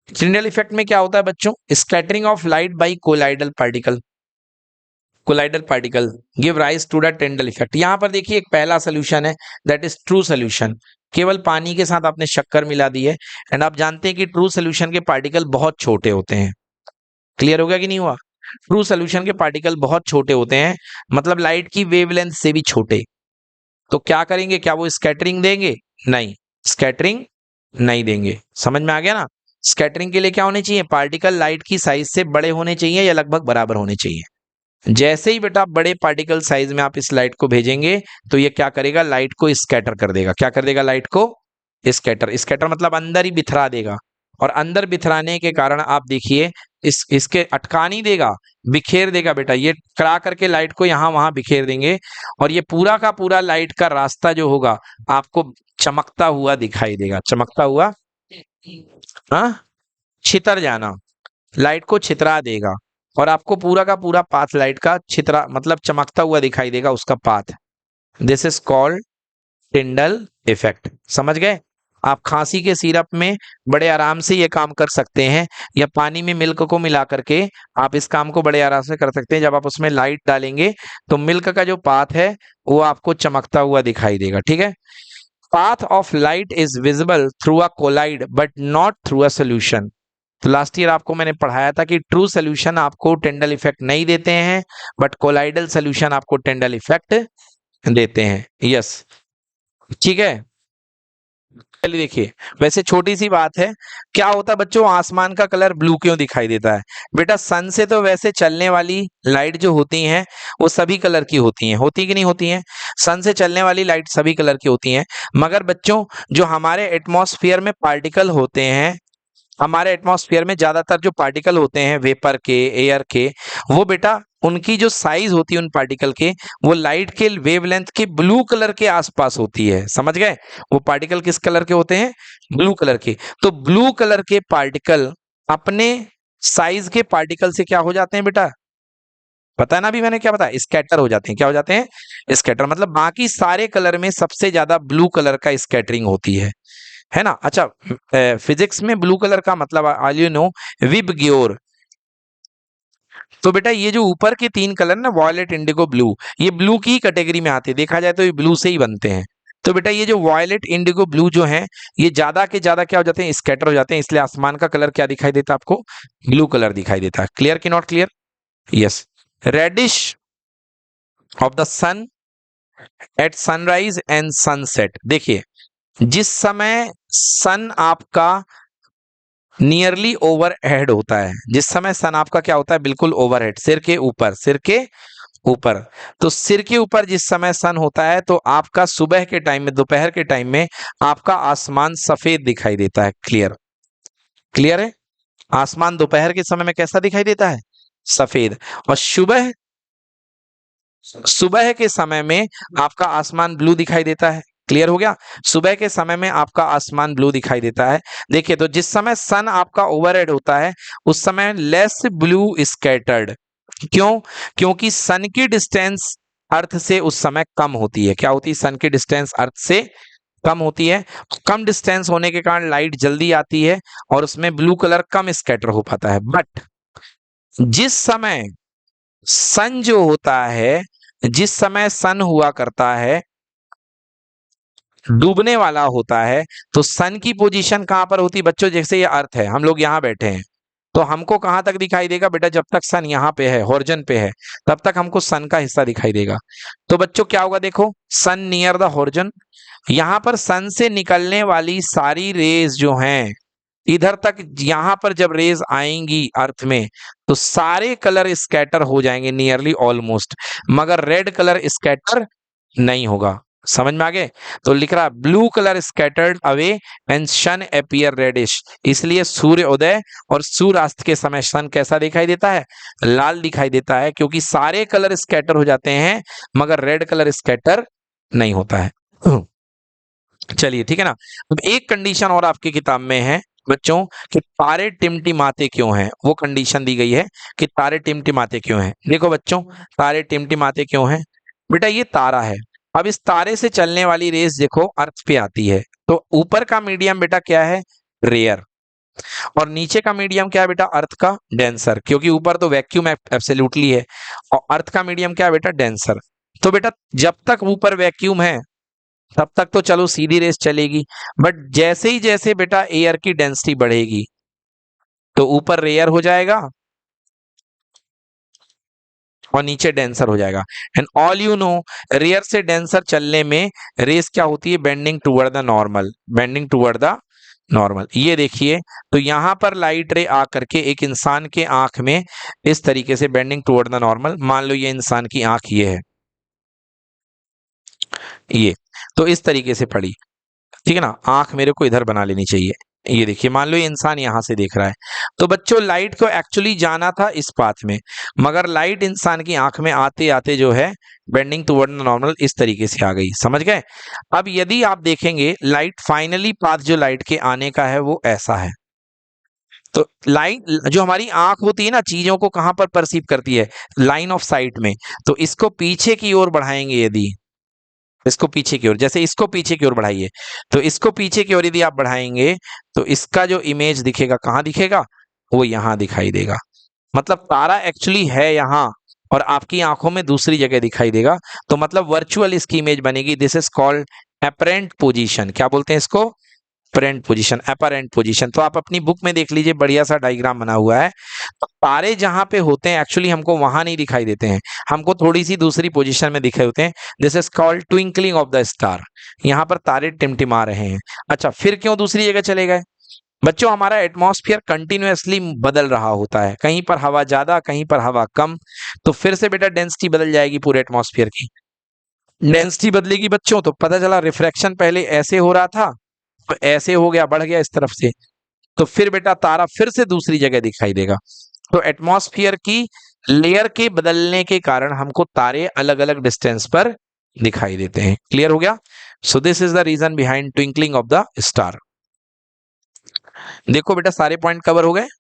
टिंडल इफेक्ट में क्या होता है बच्चों? Scattering of light by colloidal particle. Colloidal particle give rise to the Tyndall effect. यहां पर देखिए एक पहला सोल्यूशन है, दैट इज ट्रू सोल्यूशन। केवल पानी के साथ आपने शक्कर मिला दी है, एंड आप जानते हैं कि ट्रू सोल्यूशन के पार्टिकल बहुत छोटे होते हैं। क्लियर हो गया कि नहीं हुआ? ट्रू सोल्यूशन के पार्टिकल बहुत छोटे होते हैं, मतलब लाइट की वेवलेंथ से भी छोटे। तो क्या करेंगे? क्या वो स्कैटरिंग देंगे? नहीं, स्कैटरिंग नहीं देंगे। समझ में आ गया ना? स्कैटरिंग के लिए क्या होने चाहिए? पार्टिकल लाइट की साइज से बड़े होने चाहिए या लगभग बराबर होने चाहिए। जैसे ही बेटा बड़े पार्टिकल साइज में आप इस लाइट को भेजेंगे, तो ये क्या करेगा? लाइट को स्कैटर कर देगा। क्या कर देगा? लाइट को स्कैटर। स्कैटर मतलब अंदर ही बिथरा देगा, और अंदर बिथराने के कारण आप देखिए इसके अटका नहीं देगा, बिखेर देगा बेटा। ये करा करके लाइट को यहां वहां बिखेर देंगे, और ये पूरा का पूरा लाइट का रास्ता जो होगा आपको चमकता हुआ दिखाई देगा। चमकता हुआ, हाँ, छितर जाना, लाइट को छितरा देगा, और आपको पूरा का पूरा पाथ लाइट का छितरा मतलब चमकता हुआ दिखाई देगा, उसका path. This is called Tyndall effect. समझ गए? आप खांसी के सिरप में बड़े आराम से ये काम कर सकते हैं, या पानी में मिल्क को मिला करके आप इस काम को बड़े आराम से कर सकते हैं। जब आप उसमें लाइट डालेंगे तो मिल्क का जो पाथ है वो आपको चमकता हुआ दिखाई देगा। ठीक है? Path of light is visible through a colloid but not through a solution. तो लास्ट ईयर आपको मैंने पढ़ाया था कि ट्रू सोल्यूशन आपको टिंडल इफेक्ट नहीं देते हैं, बट कोलाइडल सोल्यूशन आपको टिंडल इफेक्ट देते हैं। यस, ठीक है। चलिए देखिए, वैसे छोटी सी बात है, क्या होता है बच्चों, आसमान का कलर ब्लू क्यों दिखाई देता है? बेटा सन से तो वैसे चलने वाली लाइट जो होती हैं वो सभी कलर की होती कि नहीं होती हैं? सन से चलने वाली लाइट सभी कलर की होती हैं, मगर बच्चों जो हमारे एटमॉस्फेयर में पार्टिकल होते हैं, हमारे एटमॉस्फेयर में ज्यादातर जो पार्टिकल होते हैं वेपर के, एयर के, वो बेटा उनकी जो साइज होती है उन पार्टिकल के, वो लाइट के वेवलेंथ के ब्लू कलर के आसपास होती है। समझ गए? वो पार्टिकल किस कलर के होते हैं? ब्लू कलर के। तो ब्लू कलर के पार्टिकल अपने साइज के पार्टिकल से क्या हो जाते हैं बेटा? पता है ना अभी मैंने क्या बताया? स्कैटर हो जाते हैं। क्या हो जाते हैं? स्कैटर। मतलब बाकी सारे कलर में सबसे ज्यादा ब्लू कलर का स्कैटरिंग होती है ना? अच्छा, फिजिक्स में ब्लू कलर का मतलब ऑल यू नो, विबग्योर। तो बेटा ये जो ऊपर के तीन कलर ना, वॉयलेट, इंडिगो, ब्लू, ये ब्लू की कैटेगरी में आते हैं। देखा जाए तो ये ब्लू से ही बनते हैं। तो बेटा ये जो वॉयलेट, इंडिगो, ब्लू जो है, ये ज्यादा के ज्यादा क्या हो जाते हैं? स्कैटर हो जाते हैं। इसलिए आसमान का कलर क्या दिखाई देता है आपको? ब्लू कलर दिखाई देता है। क्लियर कि not clear? Yes. Reddish of the sun at sunrise and sunset. देखिए, जिस समय सन आपका नियरली ओवरहेड होता है, जिस समय सन आपका क्या होता है? बिल्कुल ओवरहेड, सिर के ऊपर, सिर के ऊपर। तो सिर के ऊपर जिस समय सन होता है तो आपका सुबह के टाइम में, दोपहर के टाइम में आपका आसमान सफेद दिखाई देता है। क्लियर? क्लियर है? आसमान दोपहर के समय में कैसा दिखाई देता है? सफेद। और सुबह, सुबह के समय में आपका आसमान ब्लू दिखाई देता है। क्लियर हो गया? सुबह के समय में आपका आसमान ब्लू दिखाई देता है। देखिए, तो जिस समय सन आपका ओवरहेड होता है उस समय लेस ब्लू स्कैटर्ड। क्यों? क्योंकि सन की डिस्टेंस अर्थ से उस समय कम होती है। क्या होती है? सन की डिस्टेंस अर्थ से कम होती है। कम डिस्टेंस होने के कारण लाइट जल्दी आती है और उसमें ब्लू कलर कम स्कैटर हो पाता है। बट जिस समय सन जो होता है, जिस समय सन हुआ करता है, डूबने वाला होता है, तो सन की पोजीशन कहां पर होती है बच्चों? जैसे ये अर्थ है, हम लोग यहां बैठे हैं, तो हमको कहां तक दिखाई देगा बेटा? जब तक सन यहां पे है, होरिजन पे है, तब तक हमको सन का हिस्सा दिखाई देगा। तो बच्चों क्या होगा? देखो, सन नियर द होरिजन, यहां पर सन से निकलने वाली सारी रेज जो हैं इधर तक, यहां पर जब रेज आएंगी अर्थ में तो सारे कलर स्कैटर हो जाएंगे नियरली ऑलमोस्ट, मगर रेड कलर स्कैटर नहीं होगा। समझ में आ गए? तो लिख रहा blue colour scattered away and sun appear reddish. इसलिए सूर्य उदय और सूर्यास्त के समय सन कैसा दिखाई देता है? लाल दिखाई देता है, क्योंकि सारे कलर स्कैटर हो जाते हैं मगर रेड कलर स्कैटर नहीं होता है। चलिए ठीक है ना। अब एक कंडीशन और आपकी किताब में है बच्चों कि तारे टिमटिमाते क्यों हैं, वो कंडीशन दी गई है कि तारे टिमटिमाते क्यों हैं। देखो बच्चों, तारे टिमटिमाते क्यों हैं? बेटा ये तारा है, अब इस तारे से चलने वाली रेस देखो अर्थ पे आती है, तो ऊपर का मीडियम बेटा क्या है? रेयर। और नीचे का मीडियम क्या है बेटा? अर्थ का डेंसर, क्योंकि ऊपर तो वैक्यूम एब्सोल्युटली है और अर्थ का मीडियम क्या है बेटा? डेंसर। तो बेटा जब तक ऊपर वैक्यूम है तब तक तो चलो सीधी रेस चलेगी, बट जैसे ही जैसे बेटा एयर की डेंसिटी बढ़ेगी तो ऊपर रेयर हो जाएगा और नीचे डेंसर हो जाएगा। And all you know, rare से डेंसर चलने में रेस क्या होती है? Bending toward the normal, bending toward the normal. ये देखिए, तो यहां पर लाइट रे आकर के एक इंसान के आंख में इस तरीके से बेंडिंग टुवर्ड द नॉर्मल, मान लो ये इंसान की आंख ये है, ये तो इस तरीके से पड़ी, ठीक है ना? आंख मेरे को इधर बना लेनी चाहिए। ये देखिए, मान लो ये इंसान यहां से देख रहा है, तो बच्चों लाइट को एक्चुअली जाना था इस पाथ में, मगर लाइट इंसान की आंख में आते आते जो है बेंडिंग टुवर्ड नॉर्मल इस तरीके से आ गई। समझ गए? अब यदि आप देखेंगे लाइट फाइनली पाथ जो लाइट के आने का है वो ऐसा है। तो लाइट जो हमारी आंख होती है ना, चीजों को कहां पर परसीव करती है? लाइन ऑफ साइट में। तो इसको पीछे की ओर बढ़ाएंगे, यदि इसको पीछे की ओर, जैसे इसको पीछे की ओर बढ़ाइए, तो इसको पीछे की ओर यदि आप बढ़ाएंगे तो इसका जो इमेज दिखेगा कहां दिखेगा? वो यहां दिखाई देगा। मतलब तारा एक्चुअली है यहां और आपकी आंखों में दूसरी जगह दिखाई देगा, तो मतलब वर्चुअल इसकी इमेज बनेगी। This is called apparent position. क्या बोलते हैं इसको? Apparent position, apparent position. तो आप अपनी बुक में देख लीजिए, बढ़िया सा डायग्राम बना हुआ है। तो तारे जहां पे होते हैं एक्चुअली हमको वहां नहीं दिखाई देते हैं, हमको थोड़ी सी दूसरी पोजीशन में दिखाई होते हैं। This is called twinkling of the star. यहाँ पर तारे टिमटिमा रहे हैं। अच्छा, फिर क्यों दूसरी जगह चले गए? बच्चों, हमारा एटमॉस्फेयर कंटिन्यूअसली बदल रहा होता है, कहीं पर हवा ज्यादा, कहीं पर हवा कम। तो फिर से बेटा डेंसिटी बदल जाएगी पूरे एटमॉस्फेयर की। डेंसिटी बदलेगी बच्चों, तो पता चला रिफ्रैक्शन पहले ऐसे हो रहा था, तो ऐसे हो गया, बढ़ गया इस तरफ से। तो फिर बेटा तारा फिर से दूसरी जगह दिखाई देगा। तो एटमॉस्फेयर की लेयर के बदलने के कारण हमको तारे अलग अलग डिस्टेंस पर दिखाई देते हैं। क्लियर हो गया? So this is the reason behind twinkling of the star. देखो बेटा, सारे पॉइंट कवर हो गए।